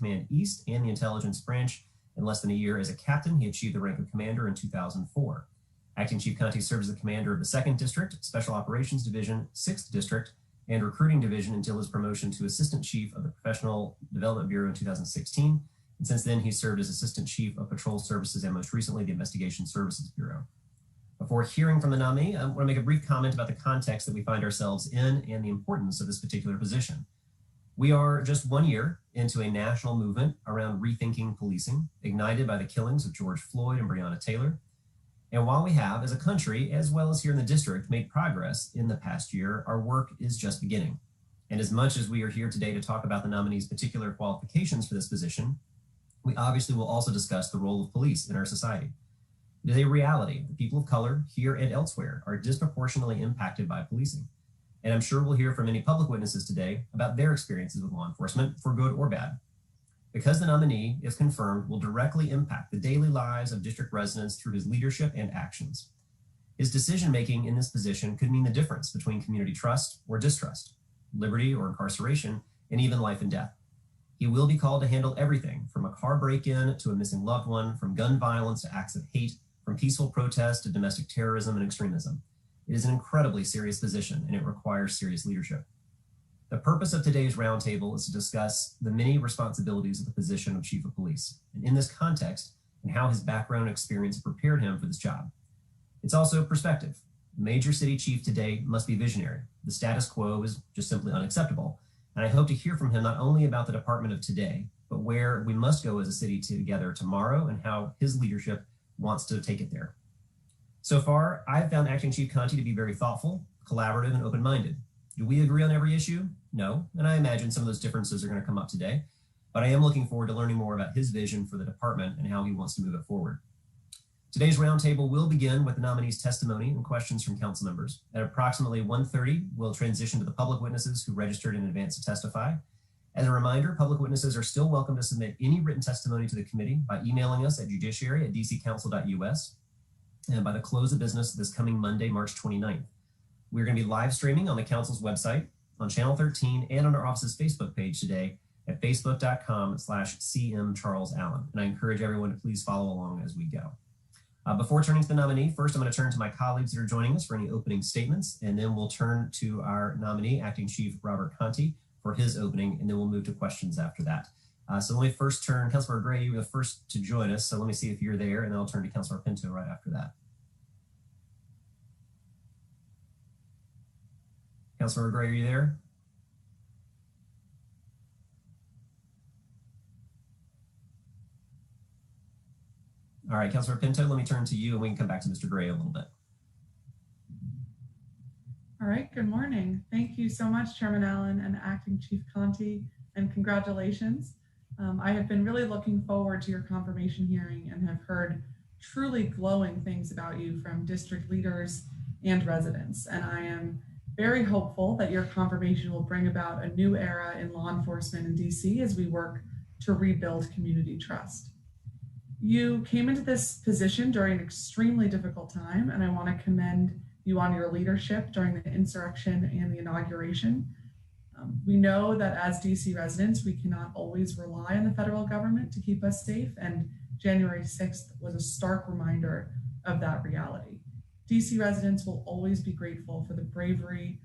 Command East and the Intelligence Branch. In less than a year as a captain, he achieved the rank of commander in 2004. Acting Chief Contee serves as the commander of the 2nd District, Special Operations Division, 6th District, and Recruiting Division until his promotion to Assistant Chief of the Professional Development Bureau in 2016. And since then, he served as Assistant Chief of Patrol Services and most recently the Investigation Services Bureau. Before hearing from the nominee, I want to make a brief comment about the context that we find ourselves in and the importance of this particular position. We are just 1 year into a national movement around rethinking policing, ignited by the killings of George Floyd and Breonna Taylor. And while we have, as a country, as well as here in the district, made progress in the past year, our work is just beginning. And as much as we are here today to talk about the nominee's particular qualifications for this position, we obviously will also discuss the role of police in our society. It is a reality that people of color here and elsewhere are disproportionately impacted by policing. And I'm sure we'll hear from many public witnesses today about their experiences with law enforcement, for good or bad. Because the nominee, if confirmed, will directly impact the daily lives of district residents through his leadership and actions. His decision-making in this position could mean the difference between community trust or distrust, liberty or incarceration, and even life and death. He will be called to handle everything from a car break-in to a missing loved one, from gun violence to acts of hate, from peaceful protest to domestic terrorism and extremism. It is an incredibly serious position and it requires serious leadership. The purpose of today's roundtable is to discuss the many responsibilities of the position of Chief of Police, and in this context, and how his background and experience prepared him for this job. It's also perspective. A major city chief today must be visionary. The status quo is just simply unacceptable. And I hope to hear from him not only about the department of today, but where we must go as a city together tomorrow and how his leadership wants to take it there. So far, I've found Acting Chief Contee to be very thoughtful, collaborative, and open-minded. Do we agree on every issue? No, and I imagine some of those differences are going to come up today, but I am looking forward to learning more about his vision for the department and how he wants to move it forward. Today's roundtable will begin with the nominee's testimony and questions from council members. At approximately 1:30, we'll transition to the public witnesses who registered in advance to testify. As a reminder, public witnesses are still welcome to submit any written testimony to the committee by emailing us at judiciary@dccouncil.us and by the close of business this coming Monday, March 29th. We're going to be live streaming on the council's website, on Channel 13, and on our office's Facebook page today at facebook.com/CM Charles Allen. And I encourage everyone to please follow along as we go. Before turning to the nominee, first I'm going to turn to my colleagues that are joining us for any opening statements, and then we'll turn to our nominee, Acting Chief Robert Contee, for his opening, and then we'll move to questions after that. So let me first turn, Councilor Gray, you were the first to join us, so let me see if you're there, and then I'll turn to Councilor Pinto right after that. Councilor Gray, are you there? All right, Councilor Pinto, let me turn to you and we can come back to Mr. Gray a little bit. All right, good morning. Thank you so much, Chairman Allen and Acting Chief Contee, and congratulations. I have been really looking forward to your confirmation hearing and have heard truly glowing things about you from district leaders and residents. And I am very hopeful that your confirmation will bring about a new era in law enforcement in DC as we work to rebuild community trust. You came into this position during an extremely difficult time, and I want to commend you on your leadership during the insurrection and the inauguration. We know that as DC residents, we cannot always rely on the federal government to keep us safe, and January 6th was a stark reminder of that reality. DC residents will always be grateful for the bravery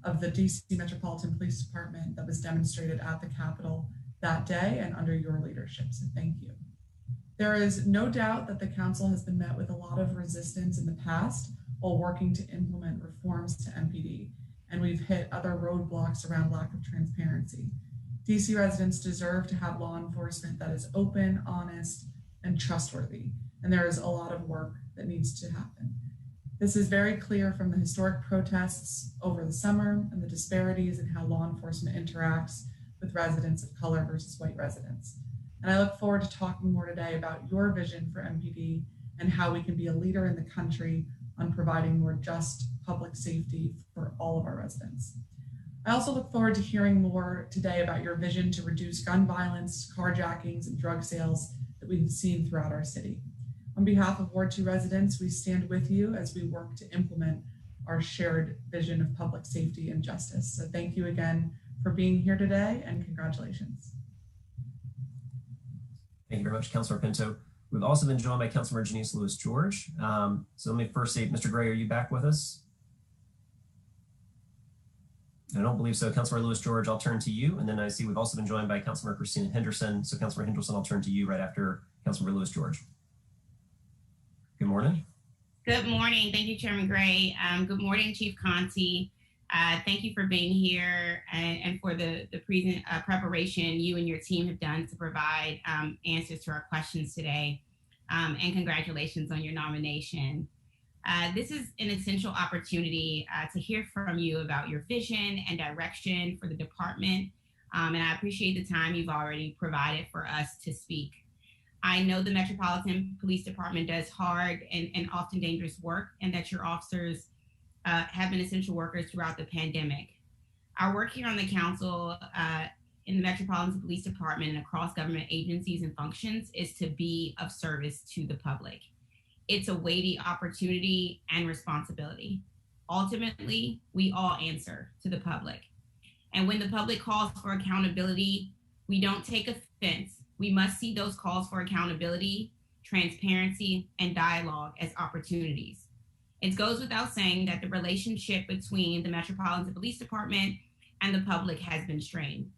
of the DC Metropolitan Police Department that was demonstrated at the Capitol that day and under your leadership, so thank you. There is no doubt that the council has been met with a lot of resistance in the past while working to implement reforms to MPD, and we've hit other roadblocks around lack of transparency. DC residents deserve to have law enforcement that is open, honest, and trustworthy, and there is a lot of work that needs to happen. This is very clear from the historic protests over the summer and the disparities in how law enforcement interacts with residents of color versus white residents. And I look forward to talking more today about your vision for MPD and how we can be a leader in the country on providing more just public safety for all of our residents. I also look forward to hearing more today about your vision to reduce gun violence, carjackings, and drug sales that we've seen throughout our city. On behalf of Ward 2 residents, we stand with you as we work to implement our shared vision of public safety and justice. So thank you again for being here today, and congratulations. Thank you very much, Councilor Pinto. We've also been joined by Councilor Janice Lewis-George. So let me first say, Mr. Gray, are you back with us? I don't believe so. Councilor Lewis-George, I'll turn to you. And then I see we've also been joined by Councilor Christina Henderson. So Councilor Henderson, I'll turn to you right after Councilor Lewis-George. Good morning. Good morning. Thank you, Chairman Gray. Good morning, Chief Contee. Thank you for being here and for the preparation you and your team have done to provide answers to our questions today. And congratulations on your nomination. This is an essential opportunity to hear from you about your vision and direction for the department. And I appreciate the time you've already provided for us to speak. I know the Metropolitan Police Department does hard and often dangerous work, and that your officers have been essential workers throughout the pandemic. Our work here on the council in the Metropolitan Police Department and across government agencies and functions is to be of service to the public. It's a weighty opportunity and responsibility. Ultimately, we all answer to the public. And when the public calls for accountability, we don't take offense. We must see those calls for accountability, transparency, and dialogue as opportunities. It goes without saying that the relationship between the Metropolitan Police Department and the public has been strained.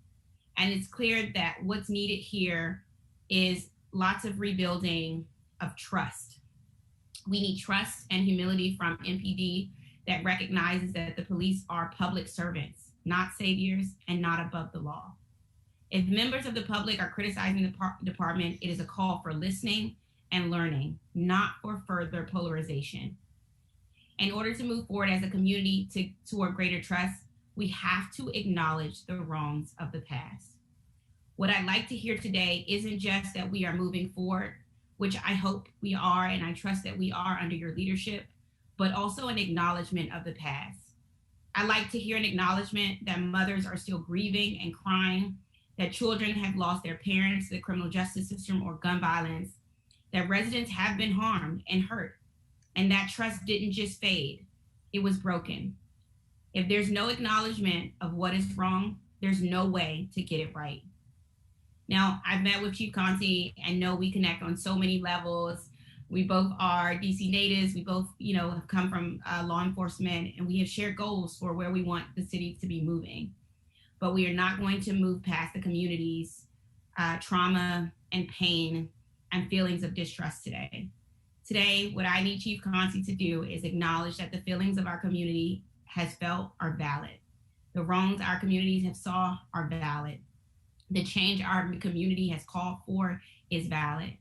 And it's clear that what's needed here is lots of rebuilding of trust. We need trust and humility from MPD that recognizes that the police are public servants, not saviors, and not above the law. If members of the public are criticizing the department, it is a call for listening and learning, not for further polarization. In order to move forward as a community toward greater trust, we have to acknowledge the wrongs of the past. What I'd like to hear today isn't just that we are moving forward, which I hope we are, and I trust that we are under your leadership, but also an acknowledgement of the past. I'd like to hear an acknowledgement that mothers are still grieving and crying, that children have lost their parents to the criminal justice system or gun violence, that residents have been harmed and hurt, and that trust didn't just fade, it was broken. If there's no acknowledgement of what is wrong, there's no way to get it right. Now, I've met with Chief Contee and know we connect on so many levels. We both are DC natives. We both, have come from law enforcement, and we have shared goals for where we want the city to be moving. But we are not going to move past the community's trauma and pain and feelings of distrust today. Today, what I need Chief Contee to do is acknowledge that the feelings of our community has felt are valid. The wrongs our communities have saw are valid. The change our community has called for is valid.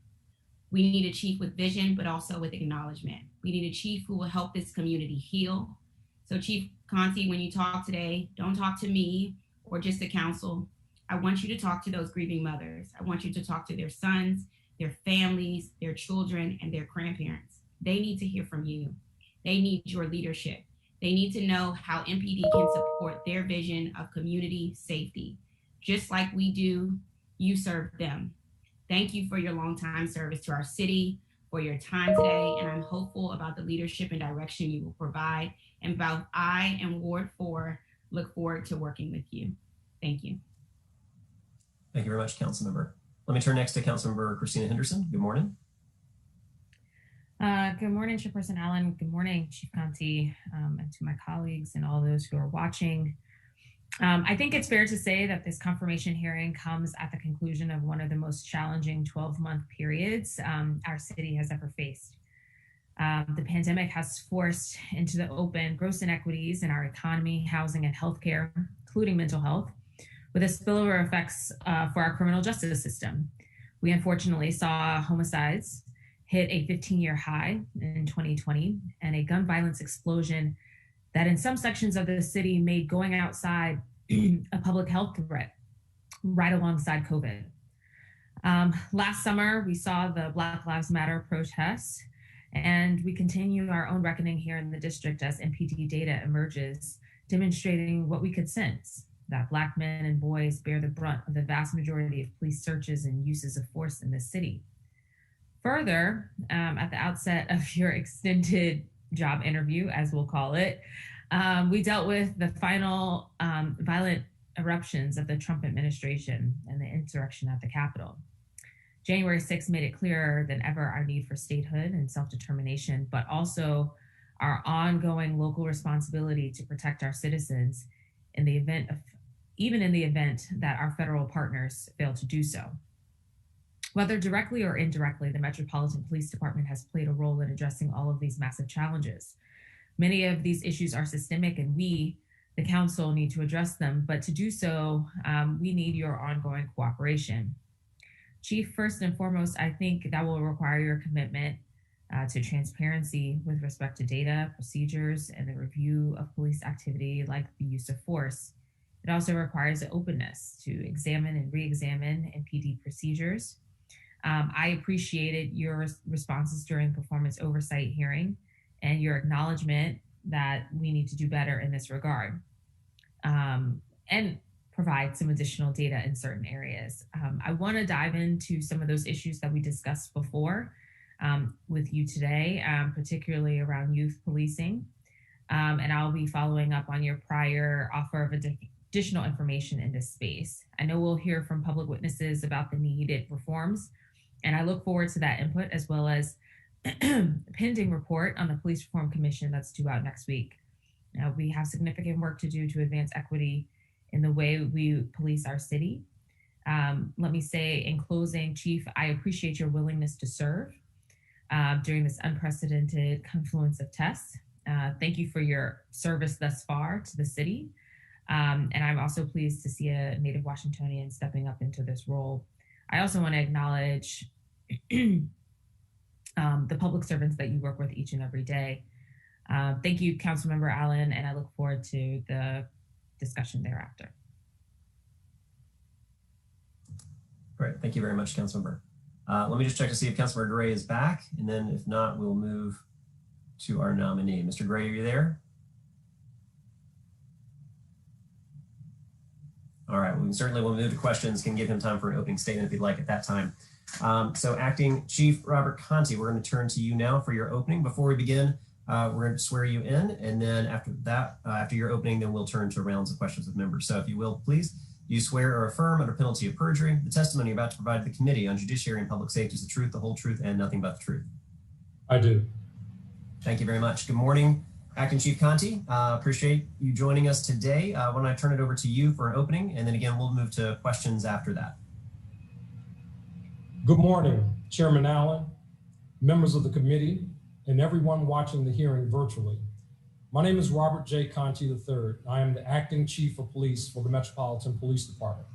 We need a chief with vision, but also with acknowledgement. We need a chief who will help this community heal. So Chief Contee, when you talk today, don't talk to me or just the council. I want you to talk to those grieving mothers. I want you to talk to their sons, their families, their children, and their grandparents. They need to hear from you. They need your leadership. They need to know how MPD can support their vision of community safety. Just like we do, you serve them. Thank you for your longtime service to our city, for your time today, and I'm hopeful about the leadership and direction you will provide. And both I and Ward 4 look forward to working with you. Thank you. Thank you very much, Councilmember. Let me turn next to Councilmember Christina Henderson. Good morning. Good morning, Chairperson Allen. Good morning, Chief Contee, and to my colleagues and all those who are watching. I think it's fair to say that this confirmation hearing comes at the conclusion of one of the most challenging 12-month periods our city has ever faced. The pandemic has forced into the open gross inequities in our economy, housing, and healthcare, including mental health, with a spillover effects for our criminal justice system. We unfortunately saw homicides hit a 15-year high in 2020 and a gun violence explosion that in some sections of the city made going outside a public health threat right alongside COVID. Last summer, we saw the Black Lives Matter protests, and we continue our own reckoning here in the district as MPD data emerges, demonstrating what we could sense, that Black men and boys bear the brunt of the vast majority of police searches and uses of force in this city. Further, at the outset of your extended job interview, as we'll call it, we dealt with the final violent eruptions of the Trump administration and the insurrection at the Capitol. January 6th made it clearer than ever our need for statehood and self-determination, but also our ongoing local responsibility to protect our citizens in the event of, even in the event that our federal partners fail to do so. Whether directly or indirectly, the Metropolitan Police Department has played a role in addressing all of these massive challenges. Many of these issues are systemic, and we, the council, need to address them, but to do so, we need your ongoing cooperation. Chief, first and foremost, I think that will require your commitment to transparency with respect to data, procedures, and the review of police activity like the use of force. It also requires an openness to examine and re-examine MPD procedures. I appreciated your responses during performance oversight hearing and your acknowledgement that we need to do better in this regard and provide some additional data in certain areas. I want to dive into some of those issues that we discussed before with you today, particularly around youth policing. And I'll be following up on your prior offer of additional information in this space. I know we'll hear from public witnesses about the needed reforms, and I look forward to that input, as well as a pending report on the Police Reform Commission that's due out next week. Now, we have significant work to do to advance equity in the way we police our city. Let me say in closing, Chief, I appreciate your willingness to serve during this unprecedented confluence of tests. Thank you for your service thus far to the city. And I'm also pleased to see a native Washingtonian stepping up into this role. I also want to acknowledge the public servants that you work with each and every day. Thank you, Councilmember Allen, and I look forward to the discussion thereafter. Great, thank you very much, Councilmember. Let me just check to see if Councilmember Gray is back, and then if not, we'll move to our nominee. Mr. Gray, are you there? All right, we certainly will move to questions, can give him time for an opening statement if he'd like at that time. So Acting Chief Robert Contee, we're going to turn to you now for your opening. Before we begin, we're going to swear you in, and then after that, after your opening, then we'll turn to rounds of questions with members. So if you will, please, you swear or affirm under penalty of perjury the testimony you're about to provide to the Committee on Judiciary and Public Safety is the truth, the whole truth, and nothing but the truth. I do. Thank you very much. Good morning, Acting Chief Contee. Appreciate you joining us today. When I turn it over to you for an opening, and then again, we'll move to questions after that. Good morning, Chairman Allen, members of the committee, and everyone watching the hearing virtually. My name is Robert J. Contee III. I am the Acting Chief of Police for the Metropolitan Police Department.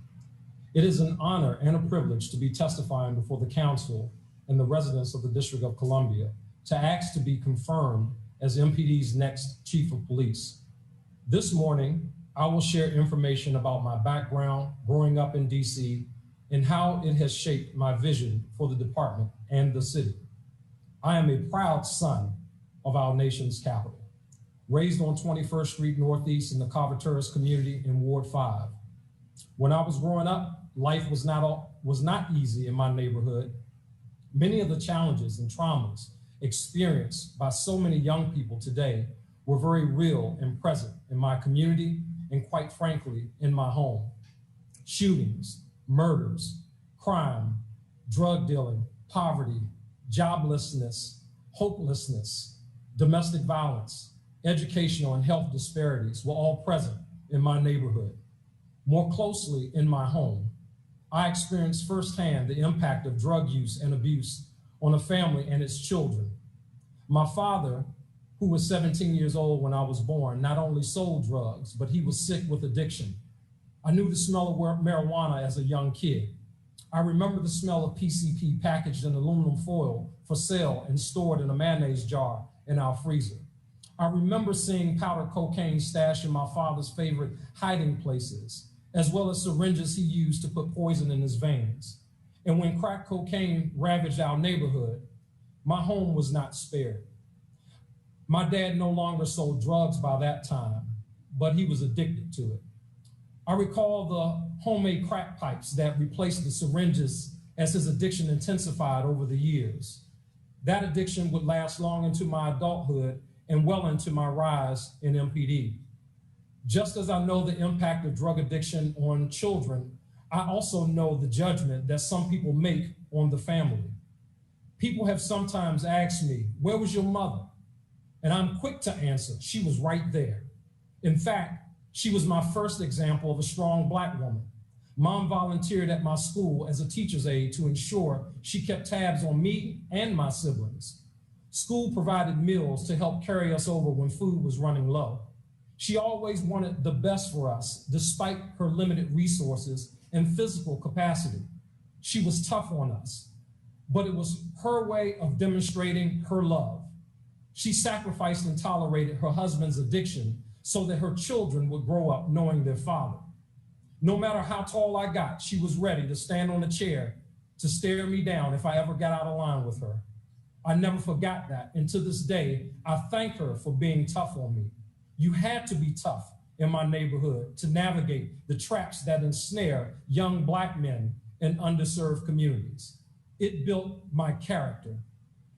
It is an honor and a privilege to be testifying before the Council and the residents of the District of Columbia to ask to be confirmed as MPD's next Chief of Police. This morning, I will share information about my background growing up in DC and how it has shaped my vision for the department and the city. I am a proud son of our nation's capital, raised on 21st Street Northeast in the Carver-Terrace community in Ward 5. When I was growing up, life was not easy in my neighborhood. Many of the challenges and traumas experienced by so many young people today were very real and present in my community and, quite frankly, in my home. Shootings, murders, crime, drug dealing, poverty, joblessness, hopelessness, domestic violence, educational and health disparities were all present in my neighborhood. More closely in my home, I experienced firsthand the impact of drug use and abuse on a family and its children. My father, who was 17 years old when I was born, not only sold drugs, but he was sick with addiction. I knew the smell of marijuana as a young kid. I remember the smell of PCP packaged in aluminum foil for sale and stored in a mayonnaise jar in our freezer. I remember seeing powdered cocaine stashed in my father's favorite hiding places, as well as syringes he used to put poison in his veins. And when crack cocaine ravaged our neighborhood, my home was not spared. My dad no longer sold drugs by that time, but he was addicted to it. I recall the homemade crack pipes that replaced the syringes as his addiction intensified over the years. That addiction would last long into my adulthood and well into my rise in MPD. Just as I know the impact of drug addiction on children, I also know the judgment that some people make on the family. People have sometimes asked me, where was your mother? And I'm quick to answer, she was right there. In fact, she was my first example of a strong Black woman. Mom volunteered at my school as a teacher's aide to ensure she kept tabs on me and my siblings. School provided meals to help carry us over when food was running low. She always wanted the best for us, despite her limited resources and physical capacity. She was tough on us, but it was her way of demonstrating her love. She sacrificed and tolerated her husband's addiction so that her children would grow up knowing their father. No matter how tall I got, she was ready to stand on a chair to stare me down if I ever got out of line with her. I never forgot that, and to this day, I thank her for being tough on me. You had to be tough in my neighborhood to navigate the traps that ensnare young Black men in underserved communities. It built my character.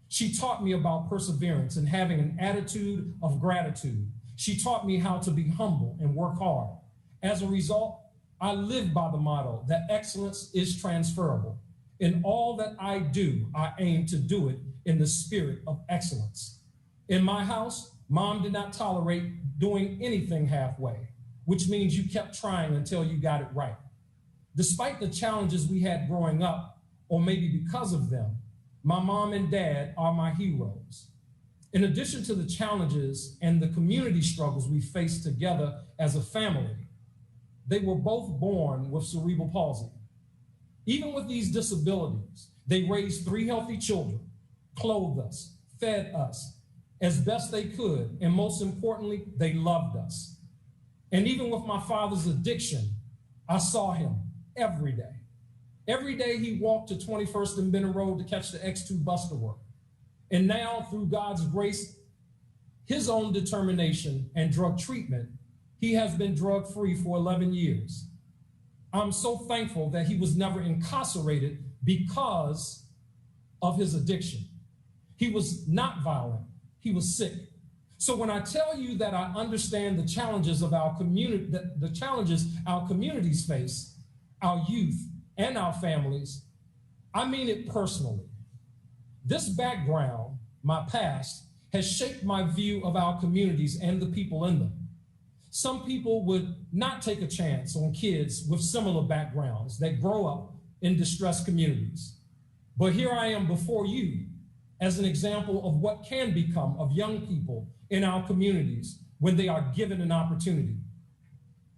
She taught me about perseverance and having an attitude of gratitude. She taught me how to be humble and work hard. As a result, I live by the motto that excellence is transferable. In all that I do, I aim to do it in the spirit of excellence. In my house, Mom did not tolerate doing anything halfway, which means you kept trying until you got it right. Despite the challenges we had growing up, or maybe because of them, my mom and dad are my heroes. In addition to the challenges and the community struggles we faced together as a family, they were both born with cerebral palsy. Even with these disabilities, they raised 3 healthy children, clothed us, fed us as best they could, and most importantly, they loved us. And even with my father's addiction, I saw him every day. Every day he walked to 21st and Benner Road to catch the X2 bus to work. And now, through God's grace, his own determination and drug treatment, he has been drug-free for 11 years. I'm so thankful that he was never incarcerated because of his addiction. He was not violent, he was sick. So when I tell you that I understand the challenges of our community, the challenges our communities face, our youth and our families, I mean it personally. This background, my past, has shaped my view of our communities and the people in them. Some people would not take a chance on kids with similar backgrounds that grow up in distressed communities. But here I am before you as an example of what can become of young people in our communities when they are given an opportunity.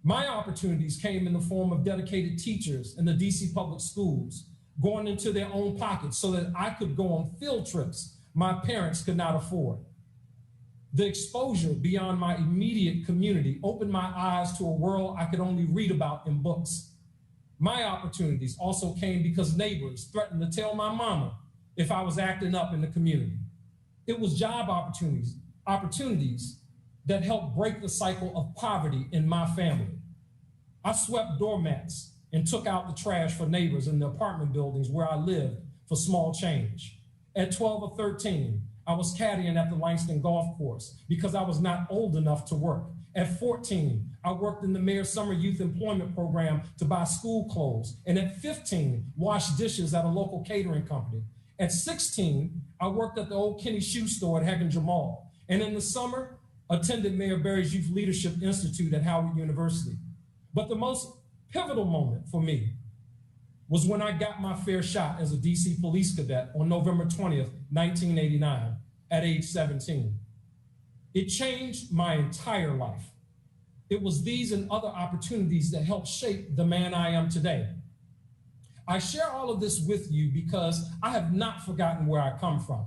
My opportunities came in the form of dedicated teachers in the DC public schools, going into their own pockets so that I could go on field trips my parents could not afford. The exposure beyond my immediate community opened my eyes to a world I could only read about in books. My opportunities also came because neighbors threatened to tell my mama if I was acting up in the community. It was job opportunities that helped break the cycle of poverty in my family. I swept doormats and took out the trash for neighbors in the apartment buildings where I lived for small change. At 12 or 13, I was caddying at the Langston Golf Course because I was not old enough to work. At 14, I worked in the Mayor's Summer Youth Employment Program to buy school clothes. And at 15, washed dishes at a local catering company. At 16, I worked at the old Kenny Shoe Store at Heck and Jamal. And in the summer, attended Mayor Berry's Youth Leadership Institute at Howard University. But the most pivotal moment for me was when I got my fair shot as a DC police cadet on November 20th, 1989, at age 17. It changed my entire life. It was these and other opportunities that helped shape the man I am today. I share all of this with you because I have not forgotten where I come from.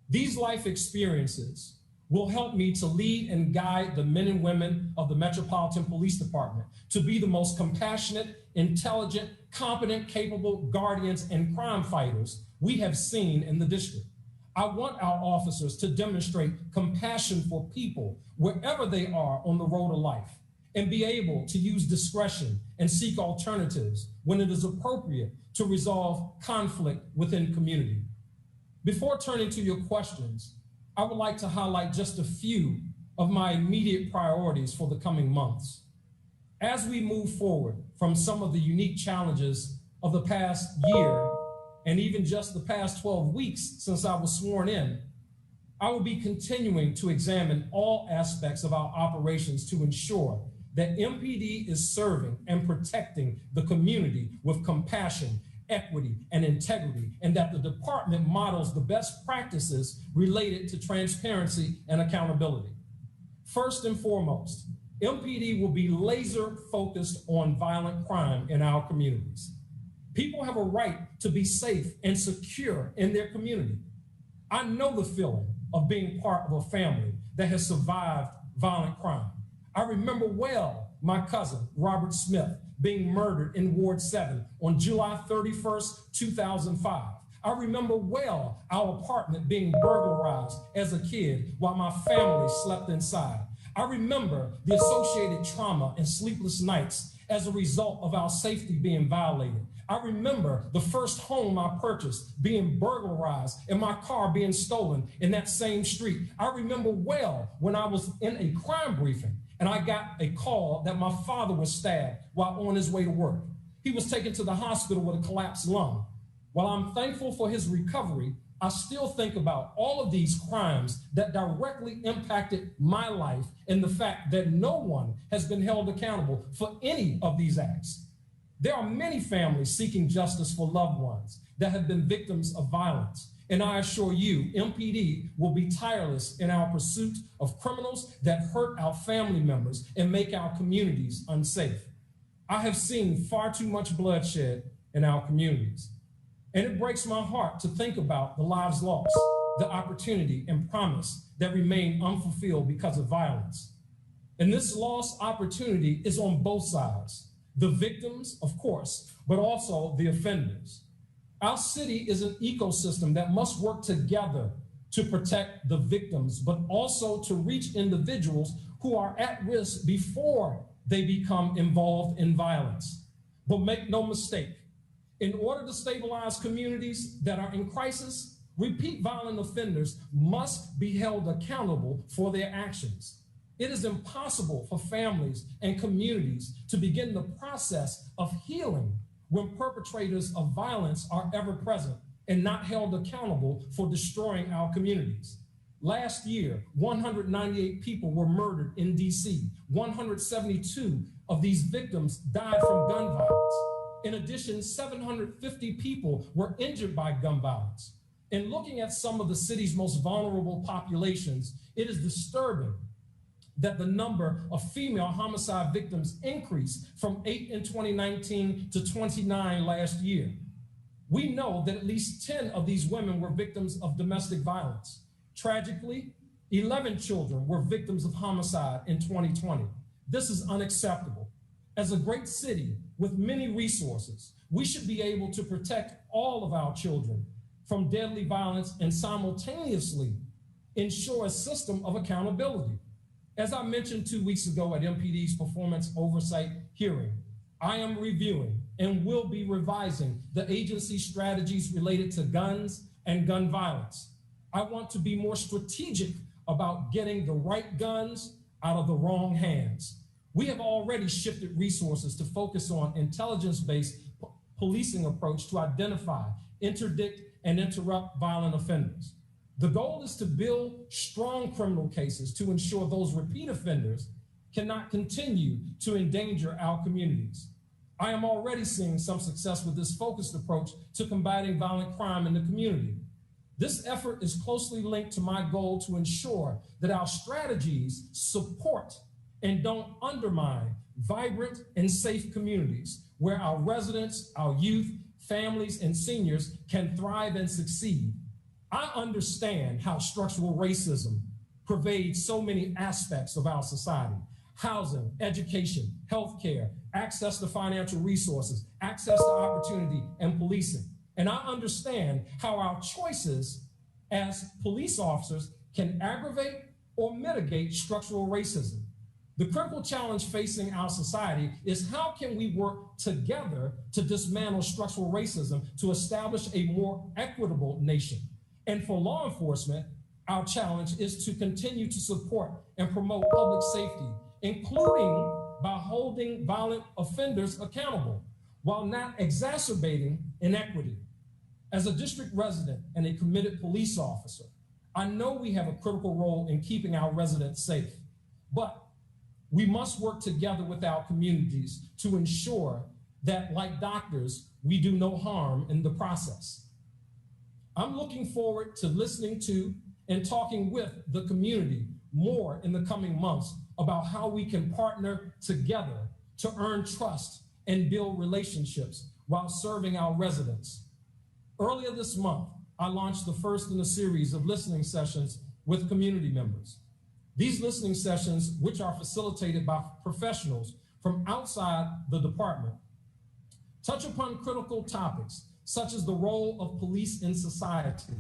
These life experiences will help me to lead and guide the men and women of the Metropolitan Police Department to be the most compassionate, intelligent, competent, capable guardians and crime fighters we have seen in the district. I want our officers to demonstrate compassion for people wherever they are on the road of life and be able to use discretion and seek alternatives when it is appropriate to resolve conflict within community. Before turning to your questions, I would like to highlight just a few of my immediate priorities for the coming months. As we move forward from some of the unique challenges of the past year, and even just the past 12 weeks since I was sworn in, I will be continuing to examine all aspects of our operations to ensure that MPD is serving and protecting the community with compassion, equity, and integrity, and that the department models the best practices related to transparency and accountability. First and foremost, MPD will be laser focused on violent crime in our communities. People have a right to be safe and secure in their community. I know the feeling of being part of a family that has survived violent crime. I remember well my cousin, Robert Smith, being murdered in Ward 7 on July 31st, 2005. I remember well our apartment being burglarized as a kid while my family slept inside. I remember the associated trauma and sleepless nights as a result of our safety being violated. I remember the first home I purchased being burglarized and my car being stolen in that same street. I remember well when I was in a crime briefing and I got a call that my father was stabbed while on his way to work. He was taken to the hospital with a collapsed lung. While I'm thankful for his recovery, I still think about all of these crimes that directly impacted my life and the fact that no one has been held accountable for any of these acts. There are many families seeking justice for loved ones that have been victims of violence. And I assure you, MPD will be tireless in our pursuit of criminals that hurt our family members and make our communities unsafe. I have seen far too much bloodshed in our communities. And it breaks my heart to think about the lives lost, the opportunity and promise that remain unfulfilled because of violence. And this lost opportunity is on both sides. The victims, of course, but also the offenders. Our city is an ecosystem that must work together to protect the victims, but also to reach individuals who are at risk before they become involved in violence. But make no mistake, in order to stabilize communities that are in crisis, repeat violent offenders must be held accountable for their actions. It is impossible for families and communities to begin the process of healing when perpetrators of violence are ever present and not held accountable for destroying our communities. Last year, 198 people were murdered in DC. 172 of these victims died from gun violence. In addition, 750 people were injured by gun violence. In looking at some of the city's most vulnerable populations, it is disturbing that the number of female homicide victims increased from 8 in 2019 to 29 last year. We know that at least 10 of these women were victims of domestic violence. Tragically, 11 children were victims of homicide in 2020. This is unacceptable. As a great city with many resources, we should be able to protect all of our children from deadly violence and simultaneously ensure a system of accountability. As I mentioned 2 weeks ago at MPD's performance oversight hearing, I am reviewing and will be revising the agency's strategies related to guns and gun violence. I want to be more strategic about getting the right guns out of the wrong hands. We have already shifted resources to focus on intelligence-based policing approach to identify, interdict, and interrupt violent offenders. The goal is to build strong criminal cases to ensure those repeat offenders cannot continue to endanger our communities. I am already seeing some success with this focused approach to combating violent crime in the community. This effort is closely linked to my goal to ensure that our strategies support and don't undermine vibrant and safe communities where our residents, our youth, families, and seniors can thrive and succeed. I understand how structural racism pervades so many aspects of our society: housing, education, healthcare, access to financial resources, access to opportunity, and policing. And I understand how our choices as police officers can aggravate or mitigate structural racism. The critical challenge facing our society is how can we work together to dismantle structural racism to establish a more equitable nation? And for law enforcement, our challenge is to continue to support and promote public safety, including by holding violent offenders accountable while not exacerbating inequity. As a district resident and a committed police officer, I know we have a critical role in keeping our residents safe, but we must work together with our communities to ensure that, like doctors, we do no harm in the process. I'm looking forward to listening to and talking with the community more in the coming months about how we can partner together to earn trust and build relationships while serving our residents. Earlier this month, I launched the first in a series of listening sessions with community members. These listening sessions, which are facilitated by professionals from outside the department, touch upon critical topics such as the role of police in society.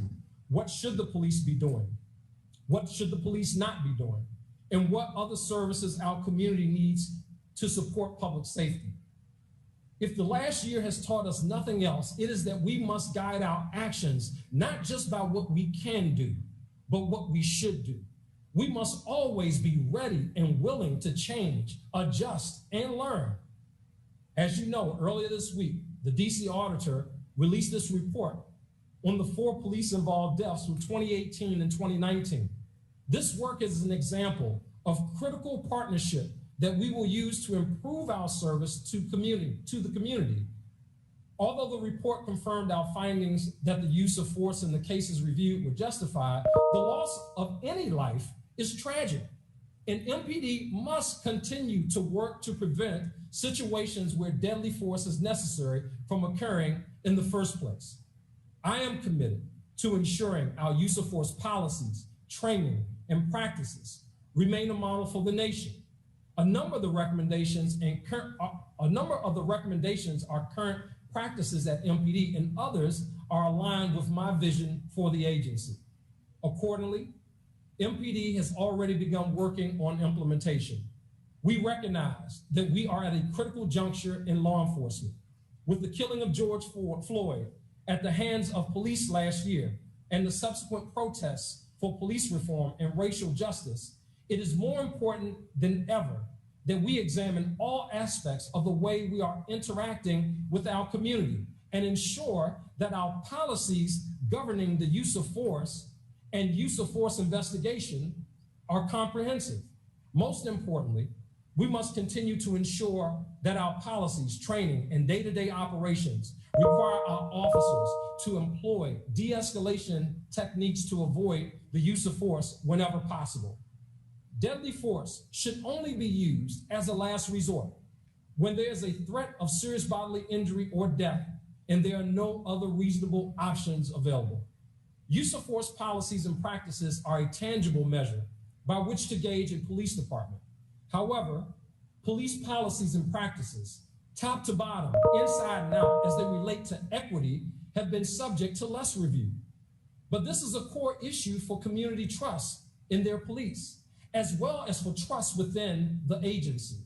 What should the police be doing? What should the police not be doing? And what other services our community needs to support public safety? If the last year has taught us nothing else, it is that we must guide our actions, not just by what we can do, but what we should do. We must always be ready and willing to change, adjust, and learn. As you know, earlier this week, the DC Auditor released this report on the 4 police-involved deaths from 2018 and 2019. This work is an example of critical partnership that we will use to improve our service to the community. Although the report confirmed our findings that the use of force in the cases reviewed were justified, the loss of any life is tragic, and MPD must continue to work to prevent situations where deadly force is necessary from occurring in the first place. I am committed to ensuring our use of force policies, training, and practices remain a model for the nation. A number of the recommendations are current practices at MPD, and others are aligned with my vision for the agency. Accordingly, MPD has already begun working on implementation. We recognize that we are at a critical juncture in law enforcement. With the killing of George Floyd at the hands of police last year and the subsequent protests for police reform and racial justice, it is more important than ever that we examine all aspects of the way we are interacting with our community and ensure that our policies governing the use of force and use of force investigation are comprehensive. Most importantly, we must continue to ensure that our policies, training, and day-to-day operations require our officers to employ de-escalation techniques to avoid the use of force whenever possible. Deadly force should only be used as a last resort when there is a threat of serious bodily injury or death and there are no other reasonable options available. Use of force policies and practices are a tangible measure by which to gauge a police department. However, police policies and practices, top to bottom, inside and out, as they relate to equity, have been subject to less review. But this is a core issue for community trust in their police, as well as for trust within the agency.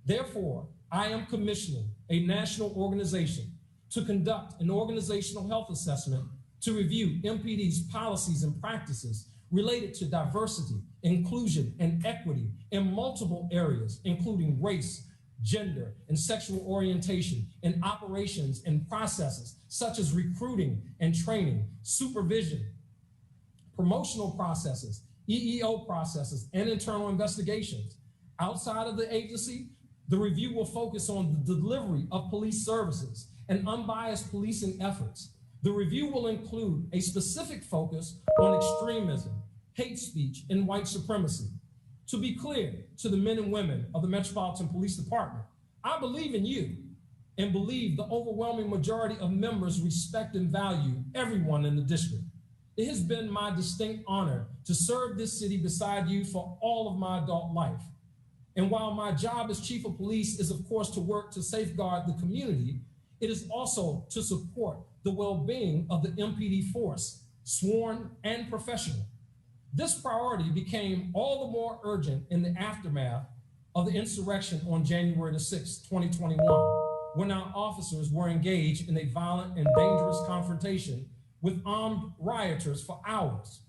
Therefore, I am commissioning a national organization to conduct an organizational health assessment to review MPD's policies and practices related to diversity, inclusion, and equity in multiple areas, including race, gender, and sexual orientation, and operations and processes such as recruiting and training, supervision, promotional processes, EEO processes, and internal investigations. Outside of the agency, the review will focus on the delivery of police services and unbiased policing efforts. The review will include a specific focus on extremism, hate speech, and white supremacy. To be clear to the men and women of the Metropolitan Police Department, I believe in you and believe the overwhelming majority of members respect and value everyone in the district. It has been my distinct honor to serve this city beside you for all of my adult life. And while my job as chief of police is, of course, to work to safeguard the community, it is also to support the well-being of the MPD force, sworn and professional. This priority became all the more urgent in the aftermath of the insurrection on January the 6th, 2021, when our officers were engaged in a violent and dangerous confrontation with armed rioters for hours.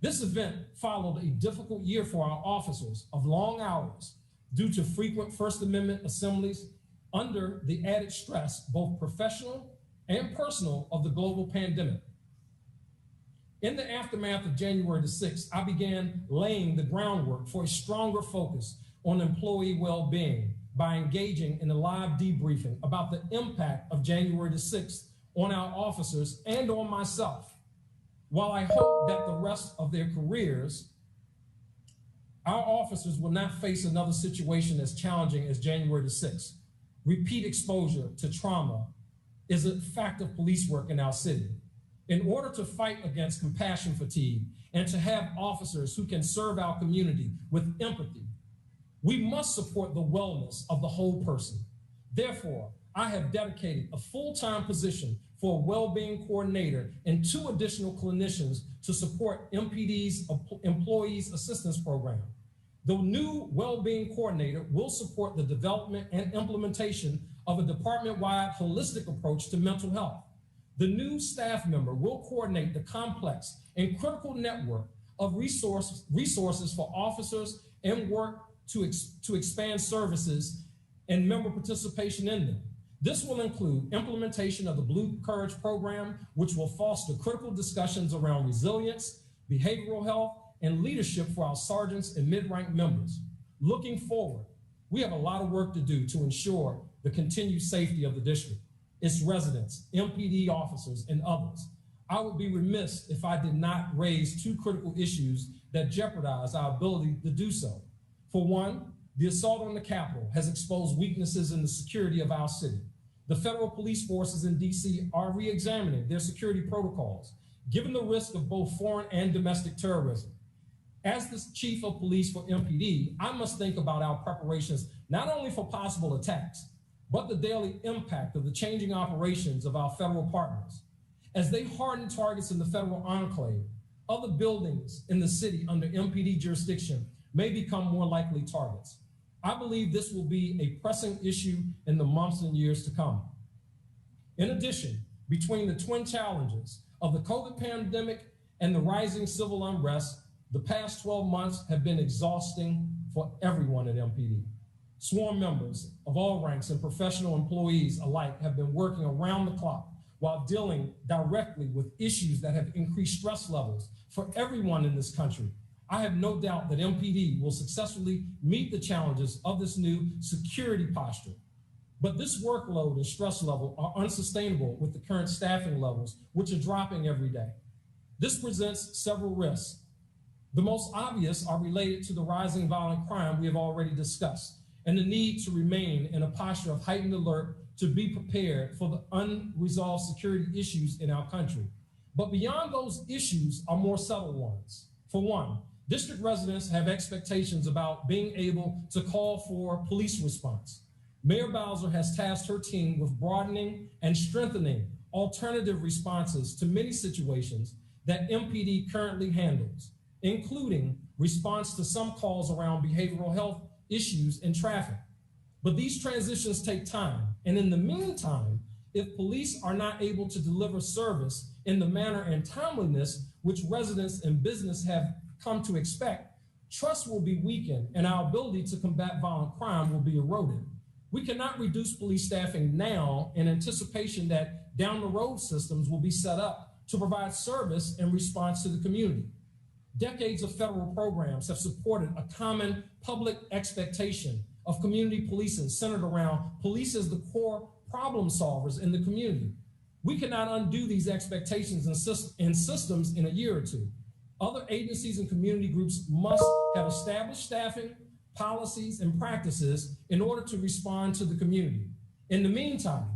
This event followed a difficult year for our officers of long hours, due to frequent First Amendment assemblies under the added stress, both professional and personal, of the global pandemic. In the aftermath of January the 6th, I began laying the groundwork for a stronger focus on employee well-being by engaging in a live debriefing about the impact of January the 6th on our officers and on myself. While I hope that the rest of their careers, our officers will not face another situation as challenging as January the 6th. Repeat exposure to trauma is a fact of police work in our city. In order to fight against compassion fatigue and to have officers who can serve our community with empathy, we must support the wellness of the whole person. Therefore, I have dedicated a full-time position for a well-being coordinator and 2 additional clinicians to support MPD's Employees Assistance Program. The new well-being coordinator will support the development and implementation of a department-wide holistic approach to mental health. The new staff member will coordinate the complex and critical network of resources for officers and work to expand services and member participation in them. This will include implementation of the Blue Courage program, which will foster critical discussions around resilience, behavioral health, and leadership for our sergeants and mid-rank members. Looking forward, we have a lot of work to do to ensure the continued safety of the district, its residents, MPD officers, and others. I would be remiss if I did not raise 2 critical issues that jeopardize our ability to do so. For one, the assault on the Capitol has exposed weaknesses in the security of our city. The federal police forces in DC are re-examining their security protocols, given the risk of both foreign and domestic terrorism. As the chief of police for MPD, I must think about our preparations not only for possible attacks, but the daily impact of the changing operations of our federal partners. As they harden targets in the federal enclave, other buildings in the city under MPD jurisdiction may become more likely targets. I believe this will be a pressing issue in the months and years to come. In addition, between the twin challenges of the COVID pandemic and the rising civil unrest, the past 12 months have been exhausting for everyone at MPD. Sworn members of all ranks and professional employees alike have been working around the clock while dealing directly with issues that have increased stress levels for everyone in this country. I have no doubt that MPD will successfully meet the challenges of this new security posture. But this workload and stress level are unsustainable with the current staffing levels, which are dropping every day. This presents several risks. The most obvious are related to the rising violent crime we have already discussed, and the need to remain in a posture of heightened alert to be prepared for the unresolved security issues in our country. But beyond those issues are more subtle ones. For one, district residents have expectations about being able to call for police response. Mayor Bowser has tasked her team with broadening and strengthening alternative responses to many situations that MPD currently handles, including response to some calls around behavioral health issues and traffic. But these transitions take time. And in the meantime, if police are not able to deliver service in the manner and timeliness which residents and business have come to expect, trust will be weakened and our ability to combat violent crime will be eroded. We cannot reduce police staffing now in anticipation that down the road systems will be set up to provide service and response to the community. Decades of federal programs have supported a common public expectation of community policing centered around police as the core problem solvers in the community. We cannot undo these expectations and systems in a year or two. Other agencies and community groups must have established staffing, policies, and practices in order to respond to the community. In the meantime,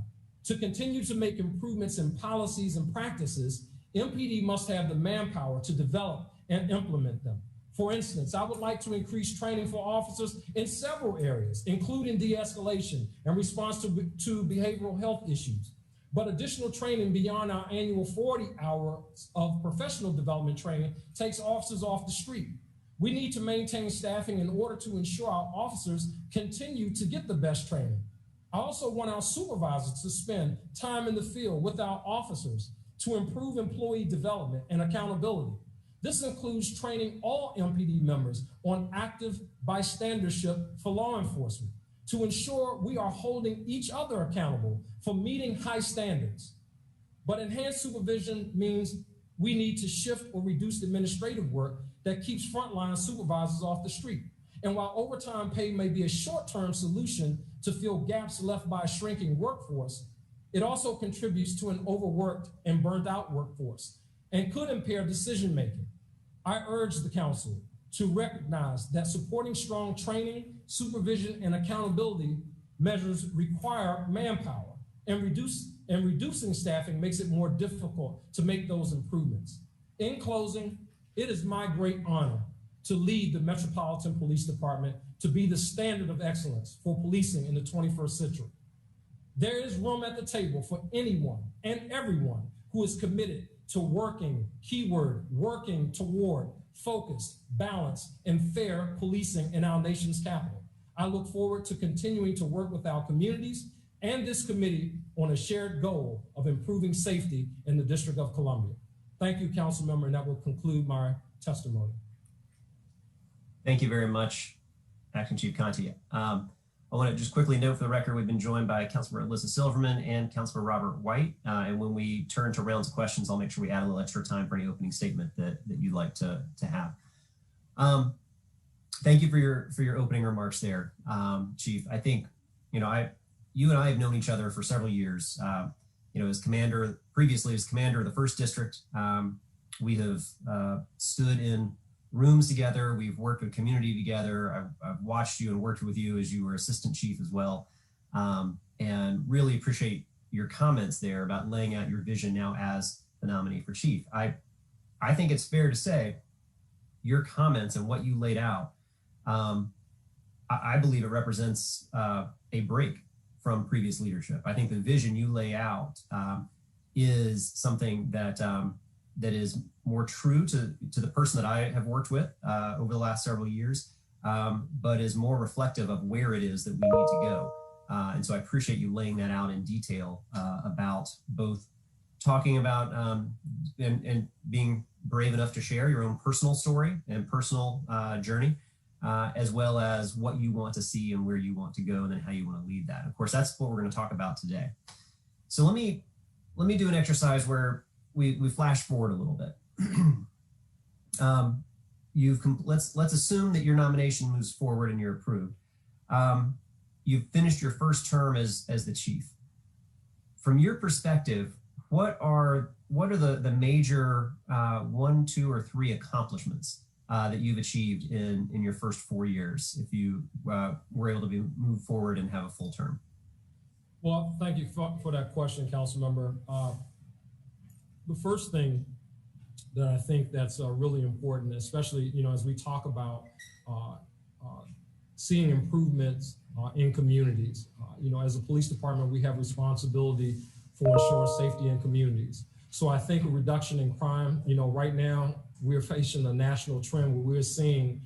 to continue to make improvements in policies and practices, MPD must have the manpower to develop and implement them. For instance, I would like to increase training for officers in several areas, including de-escalation and response to behavioral health issues. But additional training beyond our annual 40 hours of professional development training takes officers off the street. We need to maintain staffing in order to ensure our officers continue to get the best training. I also want our supervisors to spend time in the field with our officers to improve employee development and accountability. This includes training all MPD members on active bystandership for law enforcement to ensure we are holding each other accountable for meeting high standards. But enhanced supervision means we need to shift or reduce administrative work that keeps frontline supervisors off the street. And while overtime pay may be a short-term solution to fill gaps left by a shrinking workforce, it also contributes to an overworked and burnt out workforce and could impair decision-making. I urge the council to recognize that supporting strong training, supervision, and accountability measures require manpower, and reducing staffing makes it more difficult to make those improvements. In closing, it is my great honor to lead the Metropolitan Police Department to be the standard of excellence for policing in the 21st century. There is room at the table for anyone and everyone who is committed to working toward focused, balanced, and fair policing in our nation's capital. I look forward to continuing to work with our communities and this committee on a shared goal of improving safety in the District of Columbia. Thank you, Council Member, and that will conclude my testimony. Thank you very much, Acting Chief Contee. I want to just quickly note for the record, we've been joined by Councilmember Alyssa Silverman and Councilmember Robert White. And when we turn to rounds of questions, I'll make sure we add a little extra time for any opening statement that you'd like to have. Thank you for your opening remarks there, Chief. I think, you and I have known each other for several years. As commander, previously as commander of the 1st District, we have stood in rooms together. We've worked with community together. I've watched you and worked with you as you were assistant chief as well. And really appreciate your comments there about laying out your vision now as the nominee for chief. I think it's fair to say your comments and what you laid out, I believe it represents a break from previous leadership. I think the vision you lay out is something that that is more true to the person that I have worked with over the last several years, but is more reflective of where it is that we need to go. And so I appreciate you laying that out in detail about both talking about and being brave enough to share your own personal story and personal journey, as well as what you want to see and where you want to go and then how you want to lead that. Of course, that's what we're going to talk about today. So let me do an exercise where we flash forward a little bit. Let's assume that your nomination moves forward and you're approved. You've finished your first term as the chief. From your perspective, what are the major 1, 2, or 3 accomplishments that you've achieved in your first 4 years if you were able to move forward and have a full term? Well, thank you for that question, Council Member. The first thing that I think that's really important, especially as we talk about seeing improvements in communities. As a police department, we have responsibility for ensuring safety in communities. So I think a reduction in crime. Right now we're facing a national trend where we're seeing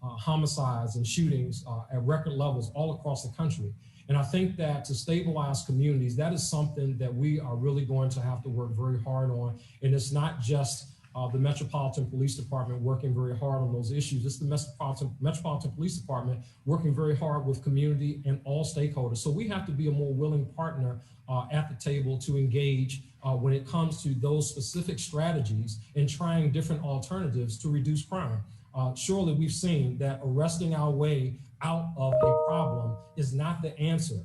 homicides and shootings at record levels all across the country. And I think that to stabilize communities, that is something that we are really going to have to work very hard on. And it's not just the Metropolitan Police Department working very hard on those issues. It's the Metropolitan Police Department working very hard with community and all stakeholders. So we have to be a more willing partner at the table to engage when it comes to those specific strategies and trying different alternatives to reduce crime. Surely we've seen that arresting our way out of a problem is not the answer.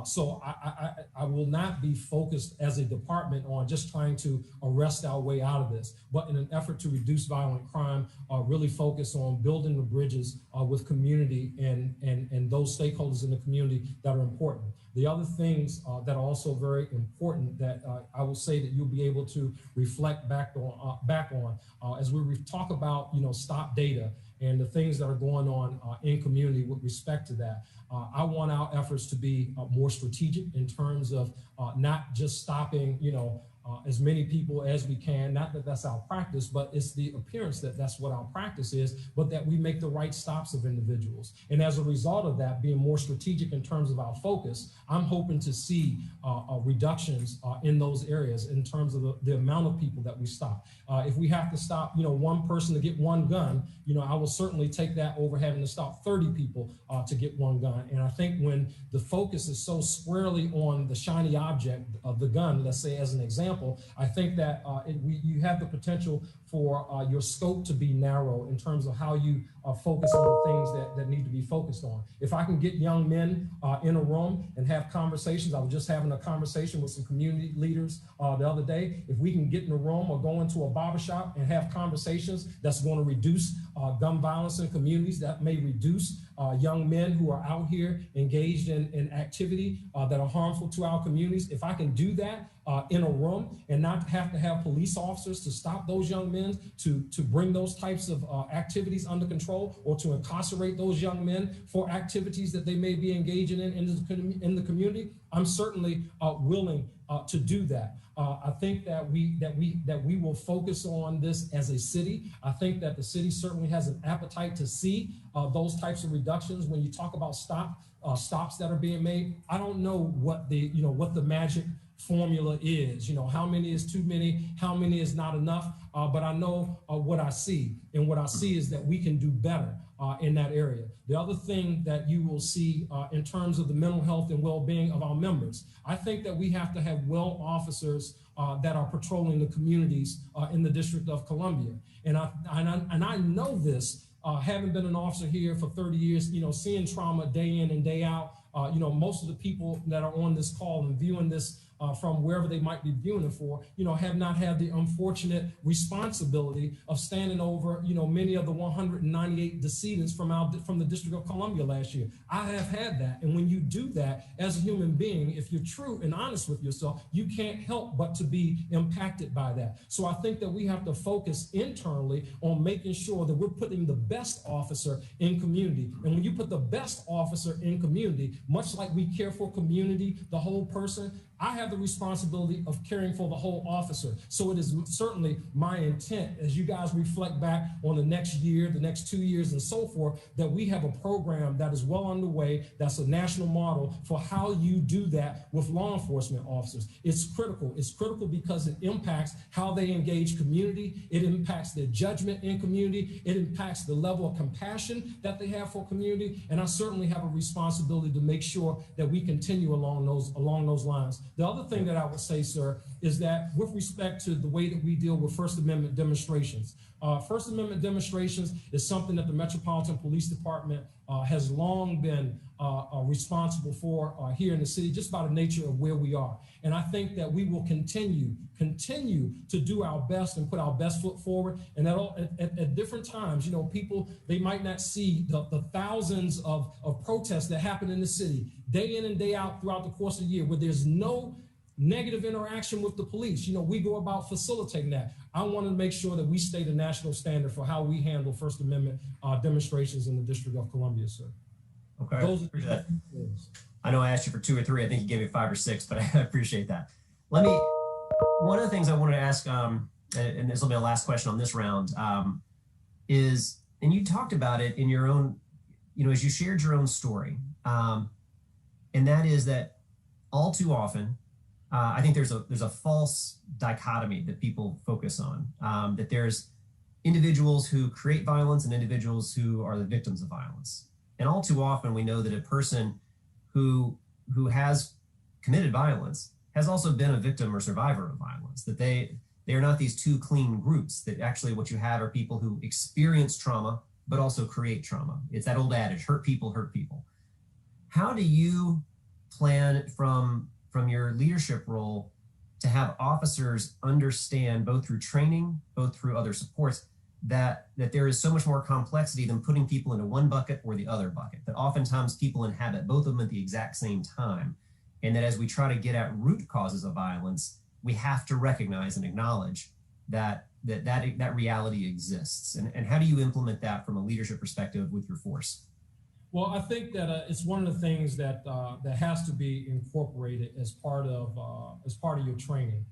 So I will not be focused as a department on just trying to arrest our way out of this, but in an effort to reduce violent crime, really focus on building the bridges with community and those stakeholders in the community that are important. The other things that are also very important that I will say that you'll be able to reflect back on as we talk about, stop data and the things that are going on in community with respect to that. I want our efforts to be more strategic in terms of not just stopping, as many people as we can. Not that that's our practice, but it's the appearance that that's what our practice is, but that we make the right stops of individuals. And as a result of that, being more strategic in terms of our focus, I'm hoping to see reductions in those areas in terms of the amount of people that we stop. If we have to stop, one person to get one gun, I will certainly take that over having to stop 30 people to get one gun. And I think when the focus is so squarely on the shiny object of the gun, let's say as an example, I think that you have the potential for your scope to be narrow in terms of how you focus on the things that need to be focused on. If I can get young men in a room and have conversations, I was just having a conversation with some community leaders the other day. If we can get in a room or go into a barbershop and have conversations that's going to reduce gun violence in communities, that may reduce young men who are out here engaged in activity that are harmful to our communities. If I can do that in a room and not have to have police officers to stop those young men to bring those types of activities under control, or to incarcerate those young men for activities that they may be engaging in the community, I'm certainly willing to do that. I think that we will focus on this as a city. I think that the city certainly has an appetite to see those types of reductions. When you talk about stops that are being made, I don't know what the magic formula is. How many is too many, how many is not enough, but I know what I see, and what I see is that we can do better in that area. The other thing that you will see in terms of the mental health and well-being of our members, I think that we have to have well officers that are patrolling the communities in the District of Columbia. And I know this, having been an officer here for 30 years, seeing trauma day in and day out. Most of the people that are on this call and viewing this from wherever they might be viewing it for, have not had the unfortunate responsibility of standing over, many of the 198 decedents from the District of Columbia last year. I have had that. And when you do that as a human being, if you're true and honest with yourself, you can't help but to be impacted by that. So I think that we have to focus internally on making sure that we're putting the best officer in community. And when you put the best officer in community, much like we care for community, the whole person, I have the responsibility of caring for the whole officer. So it is certainly my intent, as you guys reflect back on the next year, the next 2 years, and so forth, that we have a program that is well underway, that's a national model for how you do that with law enforcement officers. It's critical. It's critical because it impacts how they engage community. It impacts their judgment in community. It impacts the level of compassion that they have for community. And I certainly have a responsibility to make sure that we continue along those lines. The other thing that I would say, sir, is that with respect to the way that we deal with First Amendment demonstrations, First Amendment demonstrations is something that the Metropolitan Police Department has long been responsible for here in the city, just by the nature of where we are. And I think that we will continue to do our best and put our best foot forward. And at different times, people, they might not see the thousands of protests that happen in the city day in and day out throughout the course of the year, where there's no negative interaction with the police. We go about facilitating that. I want to make sure that we stay the national standard for how we handle First Amendment demonstrations in the District of Columbia, sir. Okay. I know I asked you for 2 or 3. I think you gave me 5 or 6, but I appreciate that. One of the things I wanted to ask, and this will be the last question on this round, is, and you talked about it in your own, as you shared your own story, and that is that all too often, I think there's a false dichotomy that people focus on, that there's individuals who create violence and individuals who are the victims of violence. And all too often, we know that a person who has committed violence has also been a victim or survivor of violence, that they are not these two clean groups, that actually what you have are people who experience trauma, but also create trauma. It's that old adage, hurt people hurt people. How do you plan from your leadership role to have officers understand, both through training, both through other supports, that there is so much more complexity than putting people into one bucket or the other bucket, that oftentimes people inhabit both of them at the exact same time, and that as we try to get at root causes of violence, we have to recognize and acknowledge that reality exists. And how do you implement that from a leadership perspective with your force? Well, I think that it's one of the things that that has to be incorporated as part of your training.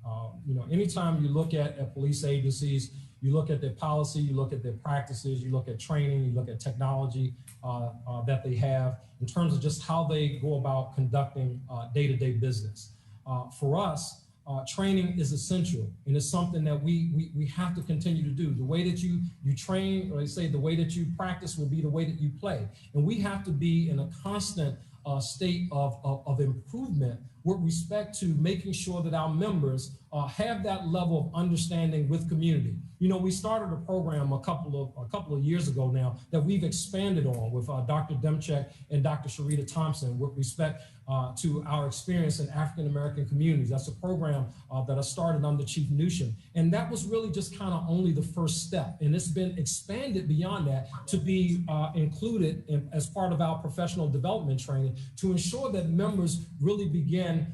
Anytime you look at police agencies, you look at their policy, you look at their practices, you look at training, you look at technology that they have in terms of just how they go about conducting day-to-day business. For us, training is essential, and it's something that we have to continue to do. The way that you train, or they say the way that you practice will be the way that you play. And we have to be in a constant state of improvement with respect to making sure that our members have that level of understanding with community. We started a program a couple of years ago now that we've expanded on with Dr. Demchek and Dr. Sharita Thompson with respect to our experience in African-American communities. That's a program that I started under Chief Newsham. And that was really just kind of only the first step. And it's been expanded beyond that to be included as part of our professional development training to ensure that members really begin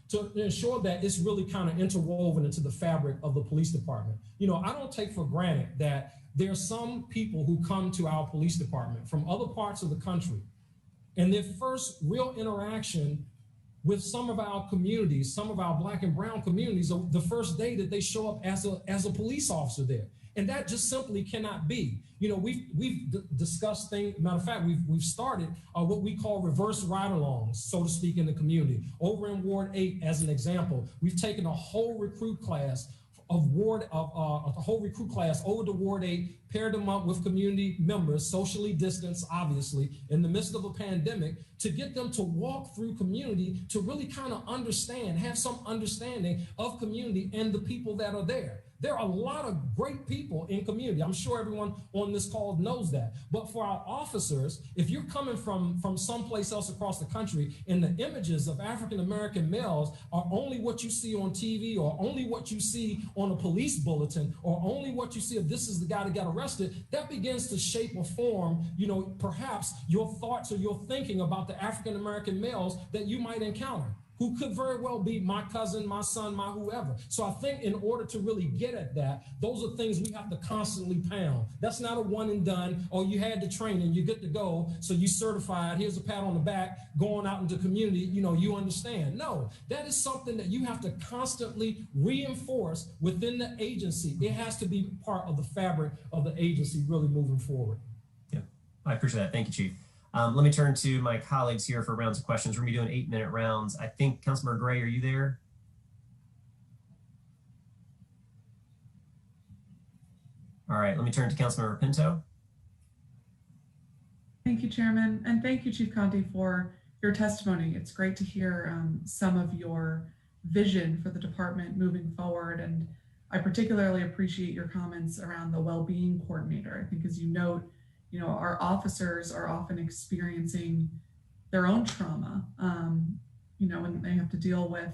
to ensure that it's really kind of interwoven into the fabric of the police department. I don't take for granted that there are some people who come to our police department from other parts of the country, and their first real interaction with some of our communities, some of our Black and brown communities, the first day that they show up as a police officer there. And that just simply cannot be. We've discussed things. Matter of fact, we've started what we call reverse ride-alongs, so to speak, in the community. Over in Ward 8, as an example, we've taken a whole recruit class over to Ward 8, paired them up with community members, socially distanced, obviously, in the midst of a pandemic, to get them to walk through community, to really kind of understand, have some understanding of community and the people that are there. There are a lot of great people in community. I'm sure everyone on this call knows that. But for our officers, if you're coming from someplace else across the country and the images of African-American males are only what you see on TV, or only what you see on a police bulletin, or only what you see of this is the guy that got arrested, that begins to shape or form, perhaps your thoughts or your thinking about the African-American males that you might encounter, who could very well be my cousin, my son, my whoever. So I think in order to really get at that, those are things we have to constantly pound. That's not a one and done, or you had the training, you get to go, so you certified, here's a pat on the back, going out into community, you understand. No, that is something that you have to constantly reinforce within the agency. It has to be part of the fabric of the agency really moving forward. Yeah, I appreciate that. Thank you, Chief. Let me turn to my colleagues here for rounds of questions. We're going to be doing 8-minute rounds. I think Councilmember Gray, are you there? All right, let me turn to Councilmember Pinto. Thank you, Chairman, and thank you, Chief Contee, for your testimony. It's great to hear some of your vision for the department moving forward, and I particularly appreciate your comments around the well-being coordinator. I think, as you note, our officers are often experiencing their own trauma, when they have to deal with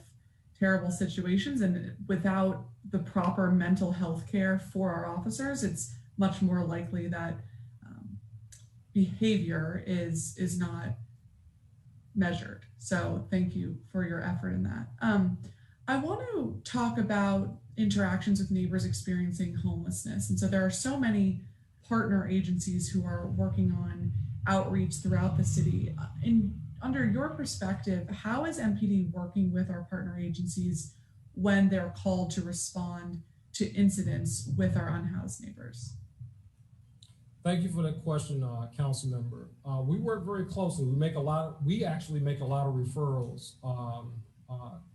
terrible situations, and without the proper mental health care for our officers, it's much more likely that behavior is not measured. So thank you for your effort in that. I want to talk about interactions with neighbors experiencing homelessness. And so there are so many partner agencies who are working on outreach throughout the city. Under your perspective, how is MPD working with our partner agencies when they're called to respond to incidents with our unhoused neighbors? Thank you for that question, Council Member. We work very closely. We actually make a lot of referrals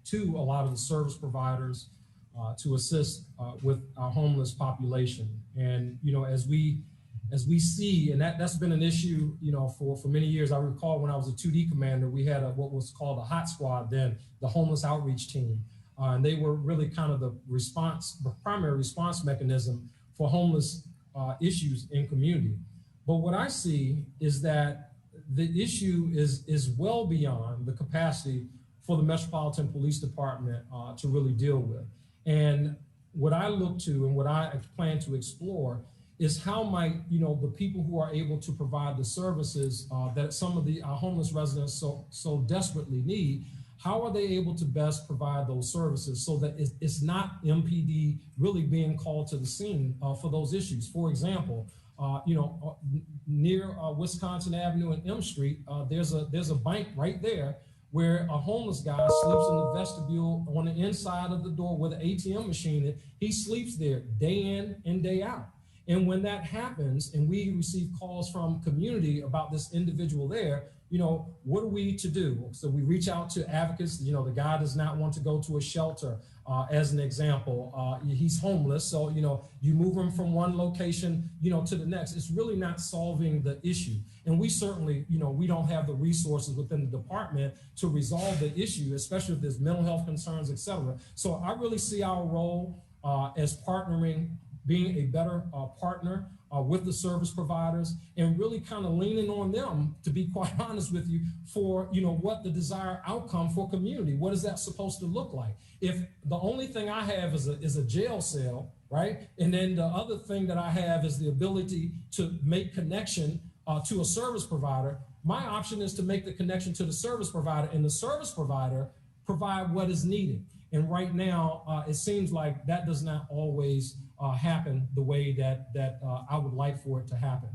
to a lot of the service providers to assist with our homeless population. And as we see, and that's been an issue, for many years. I recall when I was a 2D commander, we had what was called a hot squad then, the homeless outreach team, and they were really kind of the primary response mechanism for homeless issues in community. But what I see is that the issue is well beyond the capacity for the Metropolitan Police Department to really deal with. And what I look to and what I plan to explore is how might, the people who are able to provide the services that some of our homeless residents so desperately need, how are they able to best provide those services so that it's not MPD really being called to the scene for those issues? For example, near Wisconsin Avenue and M Street, there's a bank right there where a homeless guy sleeps in the vestibule on the inside of the door where the ATM machine is. He sleeps there day in and day out. And when that happens, and we receive calls from community about this individual there, what are we to do? So we reach out to advocates. The guy does not want to go to a shelter, as an example. He's homeless, so you move him from one location, to the next. It's really not solving the issue. And we certainly, we don't have the resources within the department to resolve the issue, especially if there's mental health concerns, et cetera. So I really see our role as partnering, being a better partner with the service providers, and really kind of leaning on them, to be quite honest with you, for what the desired outcome for community. What is that supposed to look like? If the only thing I have is a jail cell, right? And then the other thing that I have is the ability to make connection to a service provider, my option is to make the connection to the service provider, and the service provider provide what is needed. And right now, it seems like that does not always happen the way that I would like for it to happen.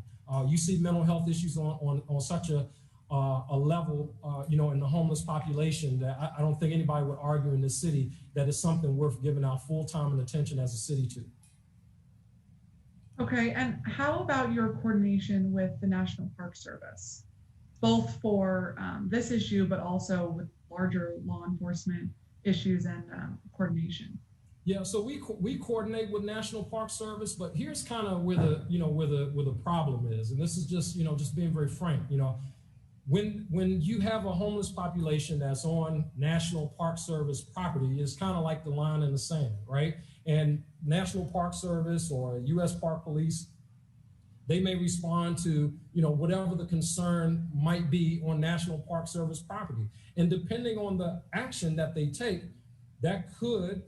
You see mental health issues on such a level, in the homeless population, that I don't think anybody would argue in this city that it's something worth giving our full time and attention as a city to. Okay, and how about your coordination with the National Park Service, both for this issue, but also with larger law enforcement issues and coordination? Yeah, so we coordinate with National Park Service, but here's kind of where the problem is, and this is just being very frank. When you have a homeless population that's on National Park Service property, it's kind of like the line in the sand, right? And National Park Service or U.S. Park Police, they may respond to whatever the concern might be on National Park Service property, and depending on the action that they take, that could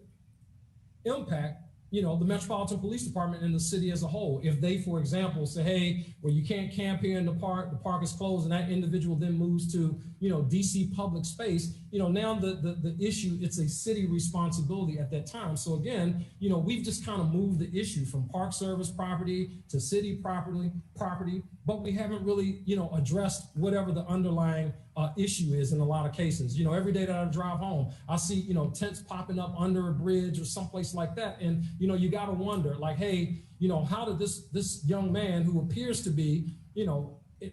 impact the Metropolitan Police Department and the city as a whole. If they, for example, say, hey, well, you can't camp here in the park is closed, and that individual then moves to DC public space, now the issue, it's a city responsibility at that time. So again, we've just kind of moved the issue from Park Service property to city property, but we haven't really addressed whatever the underlying issue is in a lot of cases. Every day that I drive home, I see tents popping up under a bridge or someplace like that, and you got to wonder, like, hey, how did this young man who appears to be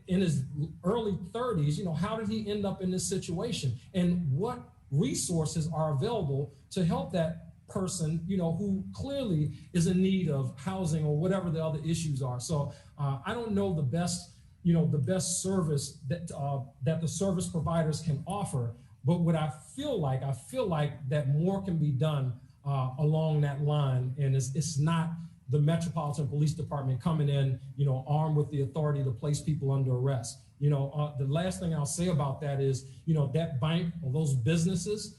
in his early 30s, how did he end up in this situation, and what resources are available to help that person who clearly is in need of housing or whatever the other issues are. So I don't know the best service that the service providers can offer, but what I feel like that more can be done along that line, and it's not the Metropolitan Police Department coming in, armed with the authority to place people under arrest. The last thing I'll say about that is, that bank or those businesses,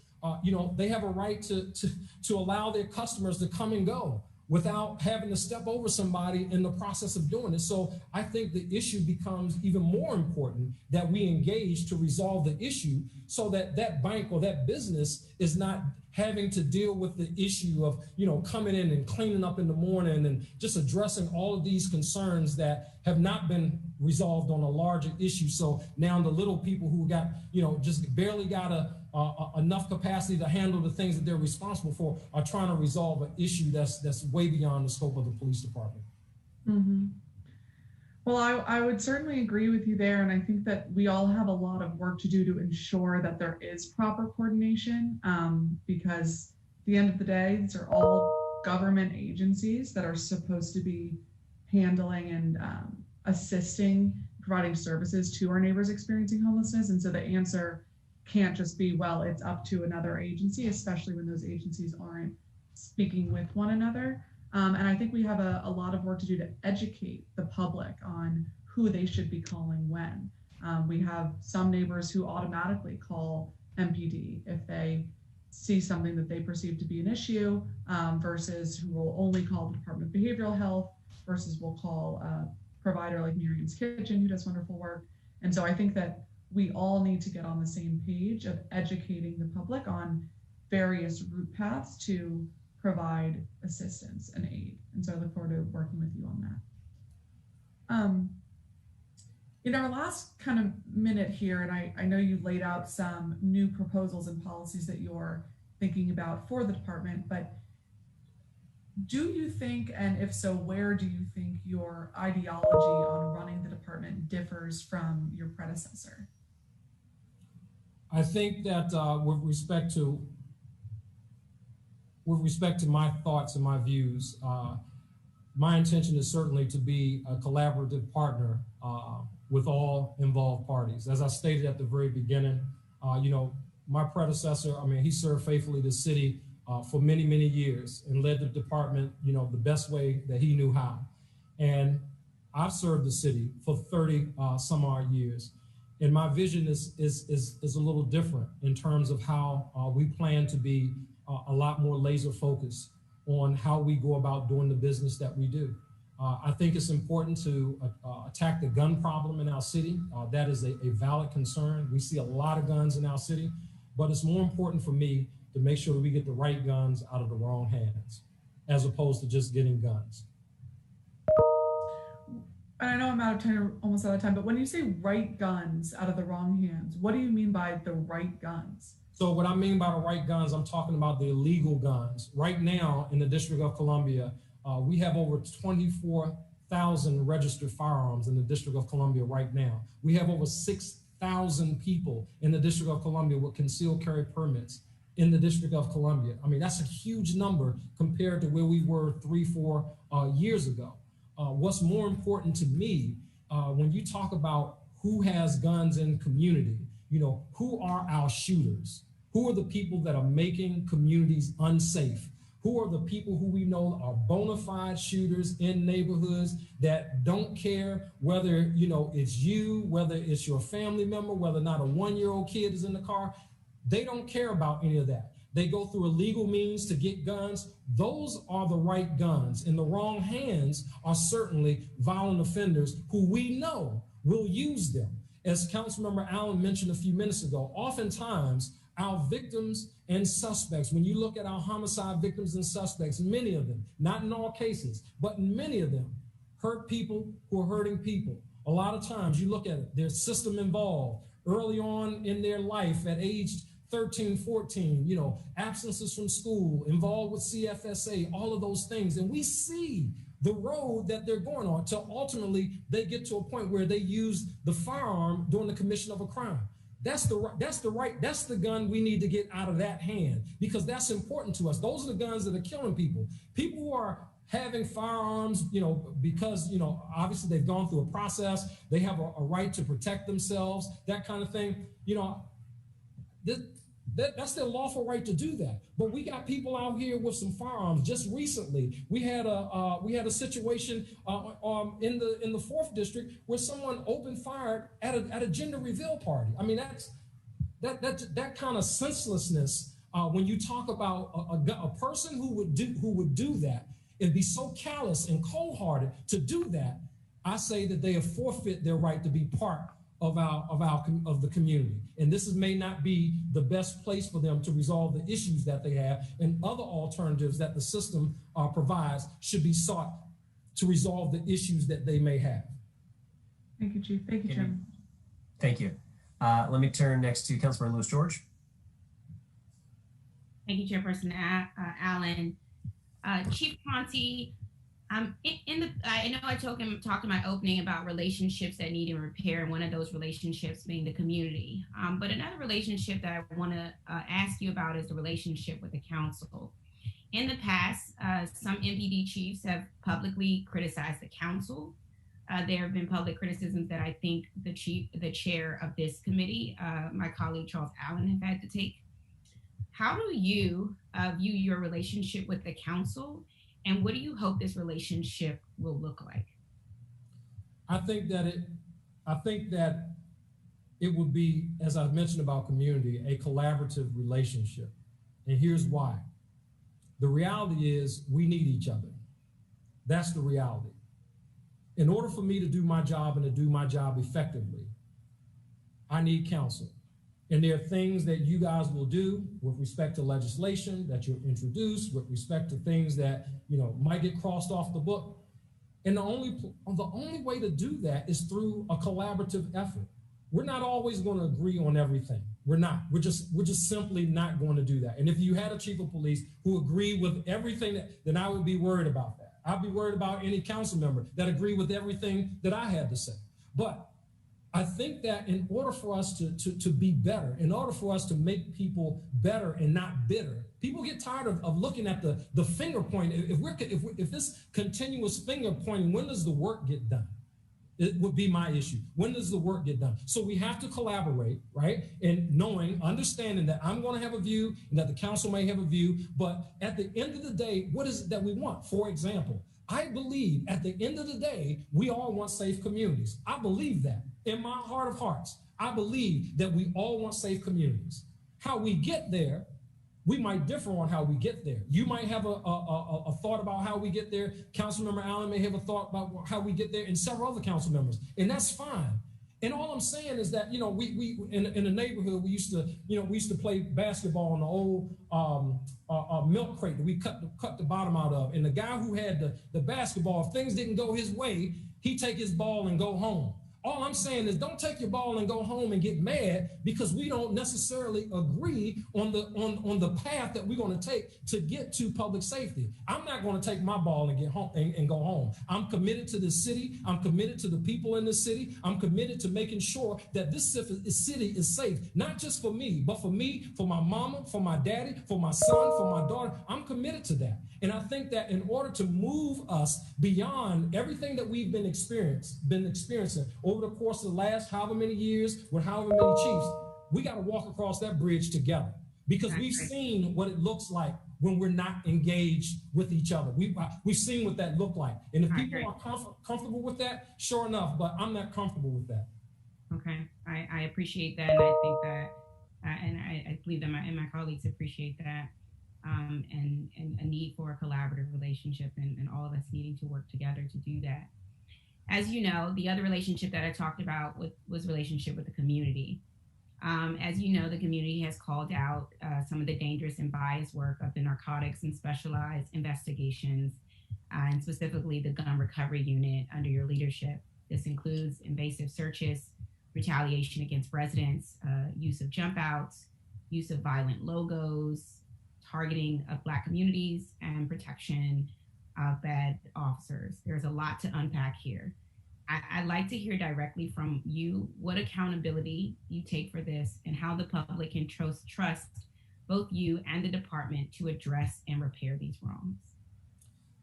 they have a right to allow their customers to come and go without having to step over somebody in the process of doing it. So I think the issue becomes even more important that we engage to resolve the issue, so that that bank or that business is not having to deal with the issue of, coming in and cleaning up in the morning and just addressing all of these concerns that have not been resolved on a larger issue. So now the little people who got, just barely got enough capacity to handle the things that they're responsible for are trying to resolve an issue that's way beyond the scope of the police department. Mm-hmm. Well, I would certainly agree with you there. And I think that we all have a lot of work to do to ensure that there is proper coordination, because at the end of the day, these are all government agencies that are supposed to be handling and assisting, providing services to our neighbors experiencing homelessness. And so the answer can't just be, well, it's up to another agency, especially when those agencies aren't speaking with one another. And I think we have a lot of work to do to educate the public on who they should be calling when. We have some neighbors who automatically call MPD if they see something that they perceive to be an issue, versus who will only call the Department of Behavioral Health, versus will call a provider like Miriam's Kitchen, who does wonderful work. And so I think that we all need to get on the same page of educating the public on various route paths to provide assistance and aid. And so I look forward to working with you on that. In our last kind of minute here, and I know you laid out some new proposals and policies that you're thinking about for the department, but do you think, and if so, where do you think your ideology on running the department differs from your predecessor? I think that with respect to my thoughts and my views, my intention is certainly to be a collaborative partner with all involved parties. As I stated at the very beginning, my predecessor, he served faithfully the city for many, many years and led the department, the best way that he knew how. And I've served the city for 30 some odd years. And my vision is a little different in terms of how we plan to be a lot more laser focused on how we go about doing the business that we do. I think it's important to attack the gun problem in our city. That is a valid concern. We see a lot of guns in our city, but it's more important for me to make sure that we get the right guns out of the wrong hands, as opposed to just getting guns. And I know I'm out of time, almost out of time, but when you say right guns out of the wrong hands, what do you mean by the right guns? So what I mean by the right guns, I'm talking about the illegal guns. Right now in the District of Columbia, we have over 24,000 registered firearms in the District of Columbia right now. We have over 6,000 people in the District of Columbia with concealed carry permits in the District of Columbia. That's a huge number compared to where we were 3-4 years ago. What's more important to me, when you talk about who has guns in community, who are our shooters? Who are the people that are making communities unsafe? Who are the people who we know are bona fide shooters in neighborhoods that don't care whether, it's you, whether it's your family member, whether or not a 1-year-old kid is in the car? They don't care about any of that. They go through illegal means to get guns. Those are the right guns. In the wrong hands are certainly violent offenders who we know will use them. As Councilmember Allen mentioned a few minutes ago, oftentimes our victims and suspects, when you look at our homicide victims and suspects, many of them, not in all cases, but many of them hurt people who are hurting people. A lot of times you look at it, there's system involved early on in their life at age 13, 14, absences from school, involved with CFSA, all of those things. And we see the road that they're going on till ultimately they get to a point where they use the firearm during the commission of a crime. That's the gun we need to get out of that hand, because that's important to us. Those are the guns that are killing people. People who are having firearms, because, obviously they've gone through a process, they have a right to protect themselves, that kind of thing, that's their lawful right to do that. But we got people out here with some firearms. Just recently, we had a situation in the 4th district where someone opened fire at a gender reveal party. That kind of senselessness. When you talk about a person who would do that and be so callous and cold-hearted to do that, I say that they have forfeit their right to be part of the community. And this may not be the best place for them to resolve the issues that they have, and other alternatives that the system provides should be sought to resolve the issues that they may have. Thank you, Chief. Thank you, Chairman. Thank you. Let me turn next to Councilmember Lewis George. Thank you, Chairperson Allen. Chief Contee, I know I talked in my opening about relationships that need repair, and one of those relationships being the community. But another relationship that I want to ask you about is the relationship with the council. In the past, some MPD chiefs have publicly criticized the council. There have been public criticisms that I think the chair of this committee, my colleague Charles Allen, have had to take. How do you view your relationship with the council? And what do you hope this relationship will look like? I think that it would be, as I've mentioned about community, a collaborative relationship. And here's why. The reality is we need each other. That's the reality. In order for me to do my job and to do my job effectively, I need counsel. And there are things that you guys will do with respect to legislation that you'll introduce, with respect to things that, might get crossed off the book. And the only way to do that is through a collaborative effort. We're not always going to agree on everything. We're not. We're just simply not going to do that. And if you had a chief of police who agreed with everything, then I would be worried about that. I'd be worried about any council member that agreed with everything that I had to say. But I think that in order for us to be better, in order for us to make people better and not bitter, people get tired of looking at the finger point. If this continuous finger pointing, when does the work get done? It would be my issue. When does the work get done? So we have to collaborate, right? And understanding that I'm going to have a view and that the council may have a view, but at the end of the day, what is it that we want? For example, I believe at the end of the day, we all want safe communities. I believe that in my heart of hearts. I believe that we all want safe communities. How we get there, we might differ on how we get there. You might have a thought about how we get there. Councilmember Allen may have a thought about how we get there, and several other council members, and that's fine. And all I'm saying is that, we in the neighborhood, we used to play basketball in the old milk crate that we cut the bottom out of. And the guy who had the basketball, if things didn't go his way, he'd take his ball and go home. All I'm saying is don't take your ball and go home and get mad because we don't necessarily agree on the path that we're going to take to get to public safety. I'm not going to take my ball and get home and go home. I'm committed to this city. I'm committed to the people in this city. I'm committed to making sure that this city is safe, not just for me, but for me, for my mama, for my daddy, for my son, for my daughter. I'm committed to that. And I think that in order to move us beyond everything that we've been experiencing over the course of the last however many years with however many chiefs, we got to walk across that bridge together because we've seen what it looks like when we're not engaged with each other. We've seen what that looked like. And if people are comfortable with that, sure enough, but I'm not comfortable with that. Okay, I appreciate that. And I think that, and I believe that my colleagues appreciate that. And a need for a collaborative relationship and all of us needing to work together to do that. As you know, the other relationship that I talked about was relationship with the community. As you know, the community has called out some of the dangerous and biased work of the narcotics and specialized investigations, and specifically the gun recovery unit under your leadership. This includes invasive searches, retaliation against residents, use of jump outs, use of violent logos, targeting of Black communities, and protection of bad officers. There's a lot to unpack here. I'd like to hear directly from you what accountability you take for this and how the public can trust both you and the department to address and repair these wrongs.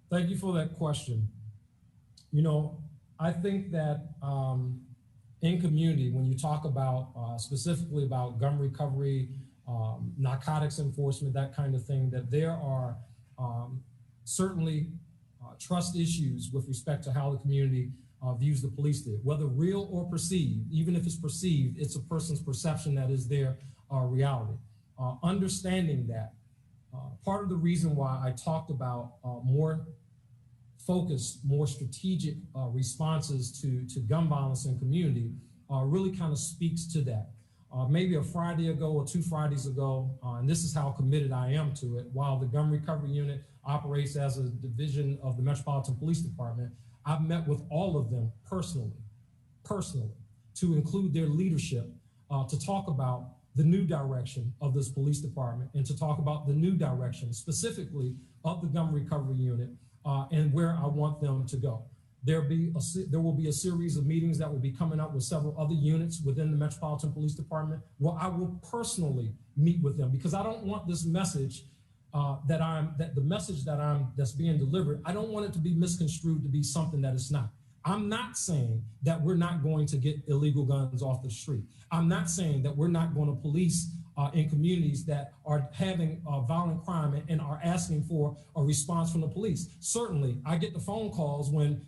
Thank you for that question. I think that in community, when you talk about specifically about gun recovery, narcotics enforcement, that kind of thing, that there are certainly trust issues with respect to how the community views the police did, whether real or perceived. Even if it's perceived, it's a person's perception that is their reality. Understanding that, part of the reason why I talked about more focused, more strategic responses to gun violence in community really kind of speaks to that. Maybe a Friday ago or 2 Fridays ago, and this is how committed I am to it, while the Gun Recovery Unit operates as a division of the Metropolitan Police Department, I've met with all of them personally, to include their leadership, to talk about the new direction of this police department and to talk about the new direction specifically of the Gun Recovery Unit and where I want them to go. There will be a series of meetings that will be coming up with several other units within the Metropolitan Police Department where I will personally meet with them because I don't want this message that's being delivered. I don't want it to be misconstrued to be something that it's not. I'm not saying that we're not going to get illegal guns off the street. I'm not saying that we're not going to police in communities that are having violent crime and are asking for a response from the police. Certainly, I get the phone calls when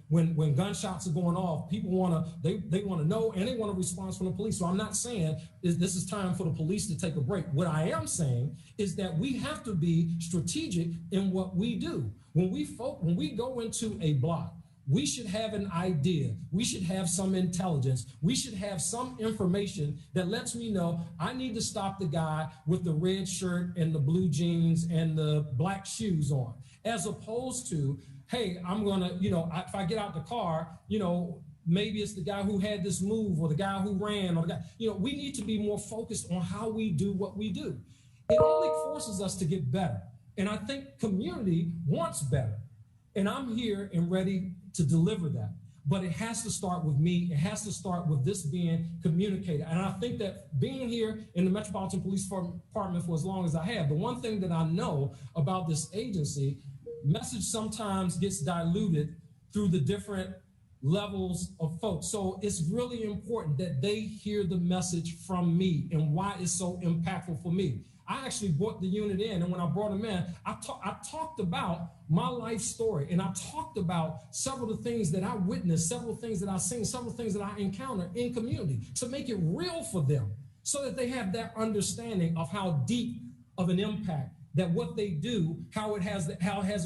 gunshots are going off. People they want to know and they want a response from the police. So I'm not saying this is time for the police to take a break. What I am saying is that we have to be strategic in what we do. When we go into a block, we should have an idea. We should have some intelligence. We should have some information that lets me know I need to stop the guy with the red shirt and the blue jeans and the black shoes on. as opposed to, hey, I'm gonna, if I get out the car, maybe it's the guy who had this move or the guy who ran or the guy, we need to be more focused on how we do what we do. It only forces us to get better. And I think community wants better. And I'm here and ready to deliver that. But it has to start with me. It has to start with this being communicated. And I think that being here in the Metropolitan Police Department for as long as I have, the one thing that I know about this agency, message sometimes gets diluted through the different levels of folks. So it's really important that they hear the message from me and why it's so impactful for me. I actually brought the unit in, and when I brought them in, I talked about my life story, and I talked about several of the things that I witnessed, several things that I've seen, several things that I encountered in community to make it real for them so that they have that understanding of how deep of an impact that what they do, how it has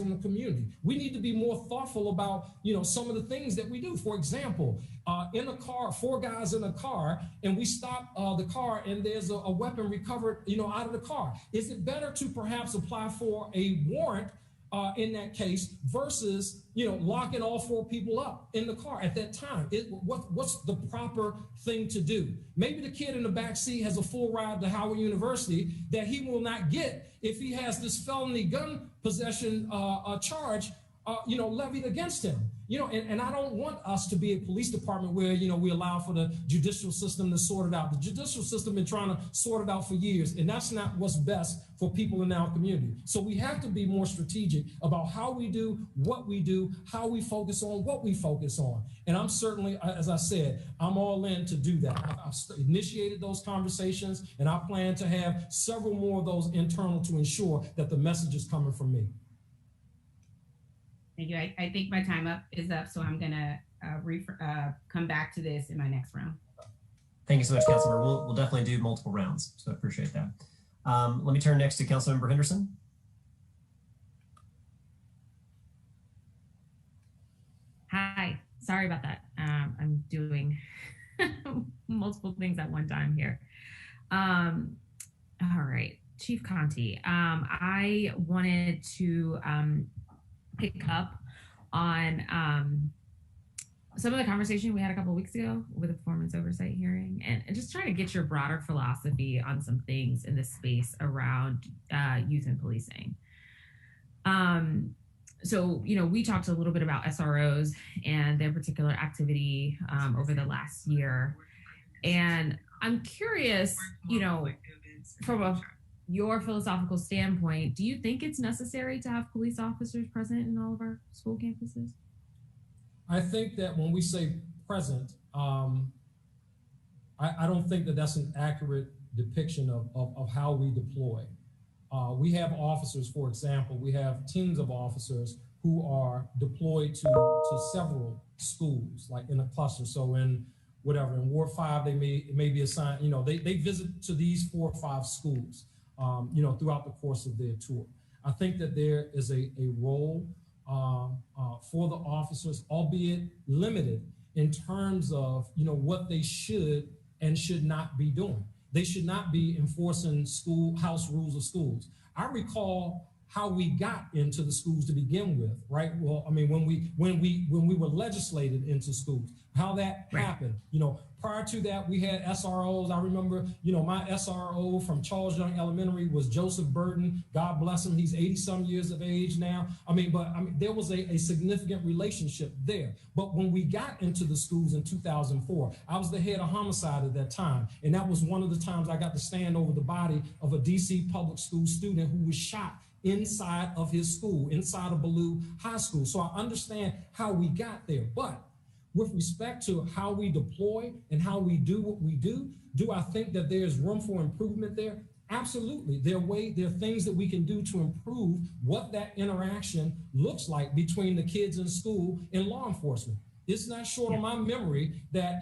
on the community. We need to be more thoughtful about, some of the things that we do. For example, in a car, 4 guys in a car, and we stop the car and there's a weapon recovered, out of the car. Is it better to perhaps apply for a warrant in that case versus, locking all 4 people up in the car at that time? What's the proper thing to do? Maybe the kid in the back seat has a full ride to Howard University that he will not get if he has this felony gun possession charge, levied against him. And I don't want us to be a police department where, we allow for the judicial system to sort it out. The judicial system been trying to sort it out for years, and that's not what's best for people in our community. So we have to be more strategic about how we do, what we do, how we focus on, what we focus on. And I'm certainly, as I said, I'm all in to do that. I've initiated those conversations, and I plan to have several more of those internal to ensure that the message is coming from me. Thank you. I think my time is up, so I'm going to come back to this in my next round. Thank you so much, Councilmember. We'll definitely do multiple rounds, so I appreciate that. Let me turn next to Councilmember Henderson. Hi, sorry about that. I'm doing multiple things at one time here. All right, Chief Contee, I wanted to pick up on some of the conversation we had a couple of weeks ago with the performance oversight hearing, and just trying to get your broader philosophy on some things in this space around youth and policing. So, we talked a little bit about SROs and their particular activity over the last year. And I'm curious, from your philosophical standpoint, do you think it's necessary to have police officers present in all of our school campuses? I think that when we say present, I don't think that that's an accurate depiction of how we deploy. We have officers, for example, we have teams of officers who are deployed to several schools, like in a cluster. So in Ward 5, they may be assigned, they visit to these 4 or 5 schools. Throughout the course of their tour. I think that there is a role for the officers, albeit limited in terms of, what they should and should not be doing. They should not be enforcing house rules of schools. I recall how we got into the schools to begin with, right? Well, I mean, when we were legislated into schools, how that happened, prior to that, we had SROs. I remember, my SRO from Charles Young Elementary was Joseph Burton. God bless him. He's 80-some years of age now. There was a significant relationship there. But when we got into the schools in 2004, I was the head of homicide at that time. And that was one of the times I got to stand over the body of a DC public school student who was shot inside of his school, inside of Ballou High School. So I understand how we got there. But with respect to how we deploy and how we do what we do I think that there's room for improvement there? Absolutely. There are things that we can do to improve what that interaction looks like between the kids in school and law enforcement. It's not short on my memory that,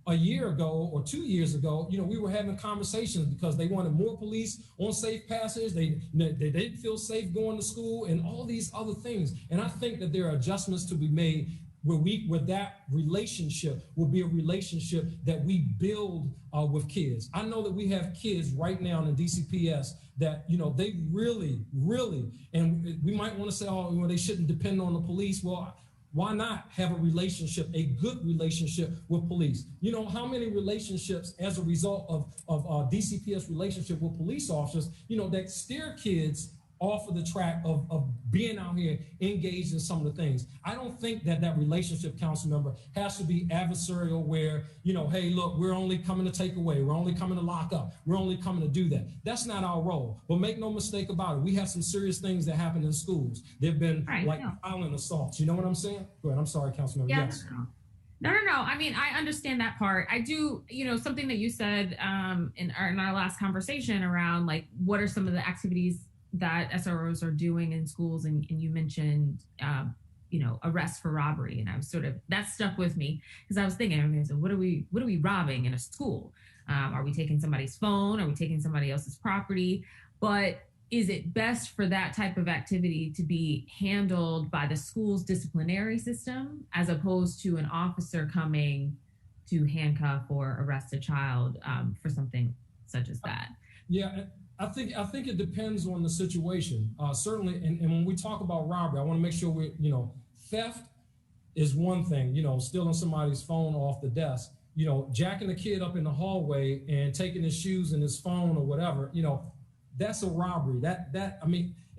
a year ago or 2 years ago, we were having conversations because they wanted more police on safe passage. They didn't feel safe going to school and all these other things. And I think that there are adjustments to be made where that relationship will be a relationship that we build with kids. I know that we have kids right now in DCPS that, they really, and we might want to say, oh, they shouldn't depend on the police. Well, why not have a relationship, a good relationship with police? How many relationships as a result of DCPS relationship with police officers, that steer kids off of the track of being out here engaged in some of the things. I don't think that relationship, council member, has to be adversarial where, hey, look, we're only coming to take away. We're only coming to lock up. We're only coming to do that. That's not our role. But make no mistake about it. We have some serious things that happen in schools. There've been violent assaults. You know what I'm saying? Go ahead. I'm sorry, council member. Yeah. Yes. No. I mean, I understand that part. I do, something that you said in our last conversation around like, what are some of the activities that SROs are doing in schools, and you mentioned arrest for robbery, and I was that stuck with me because I was thinking, okay, so what are we robbing in a school? Are we taking somebody's phone? Are we taking somebody else's property? But is it best for that type of activity to be handled by the school's disciplinary system as opposed to an officer coming to handcuff or arrest a child for something such as that? Yeah. I think it depends on the situation. Certainly, and when we talk about robbery, I want to make sure theft is one thing, stealing somebody's phone off the desk, jacking a kid up in the hallway and taking his shoes and his phone or whatever, that's a robbery.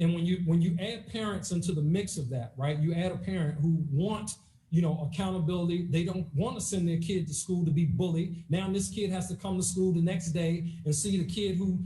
And when you add parents into the mix of that, right? You add a parent who want accountability. They don't want to send their kid to school to be bullied. Now this kid has to come to school the next day and see the kid who,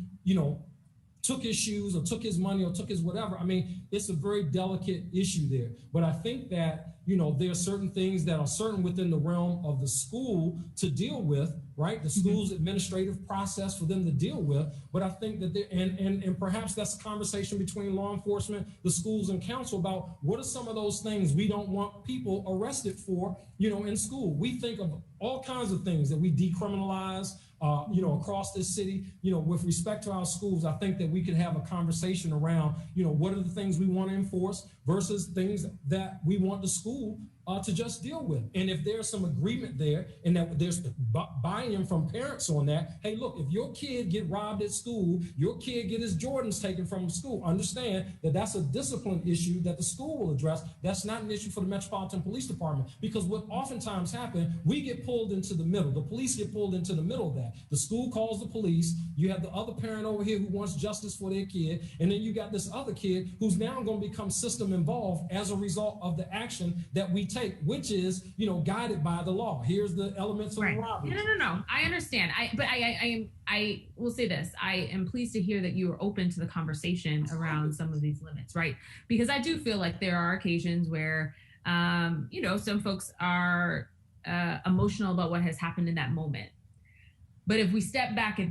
took his shoes or took his money or took his whatever. I mean, it's a very delicate issue there. But I think that, there are certain things that are certain within the realm of the school to deal with, right? The school's administrative process for them to deal with. But I think that and perhaps that's a conversation between law enforcement, the schools, and council about what are some of those things we don't want people arrested for, in school. We think of all kinds of things that we decriminalize, across this city, with respect to our schools. I think that we could have a conversation around, what are the things we want to enforce versus things that we want the school to just deal with. And if there's some agreement there and that there's buy-in from parents on that, hey, look, if your kid get robbed at school, your kid get his Jordans taken from school, understand that that's a discipline issue that the school will address. That's not an issue for the Metropolitan Police Department, because what oftentimes happens, we get pulled into the middle. The police get pulled into the middle of that. The school calls the police. You have the other parent over here who wants justice for their kid. And then you got this other kid who's now going to become system involved as a result of the action that we take, which is, guided by the law. Here's the elements of the robbery. No. I understand. I will say this. I am pleased to hear that you are open to the conversation around some of these limits, right? Because I do feel like there are occasions where, some folks are emotional about what has happened in that moment. But if we step back and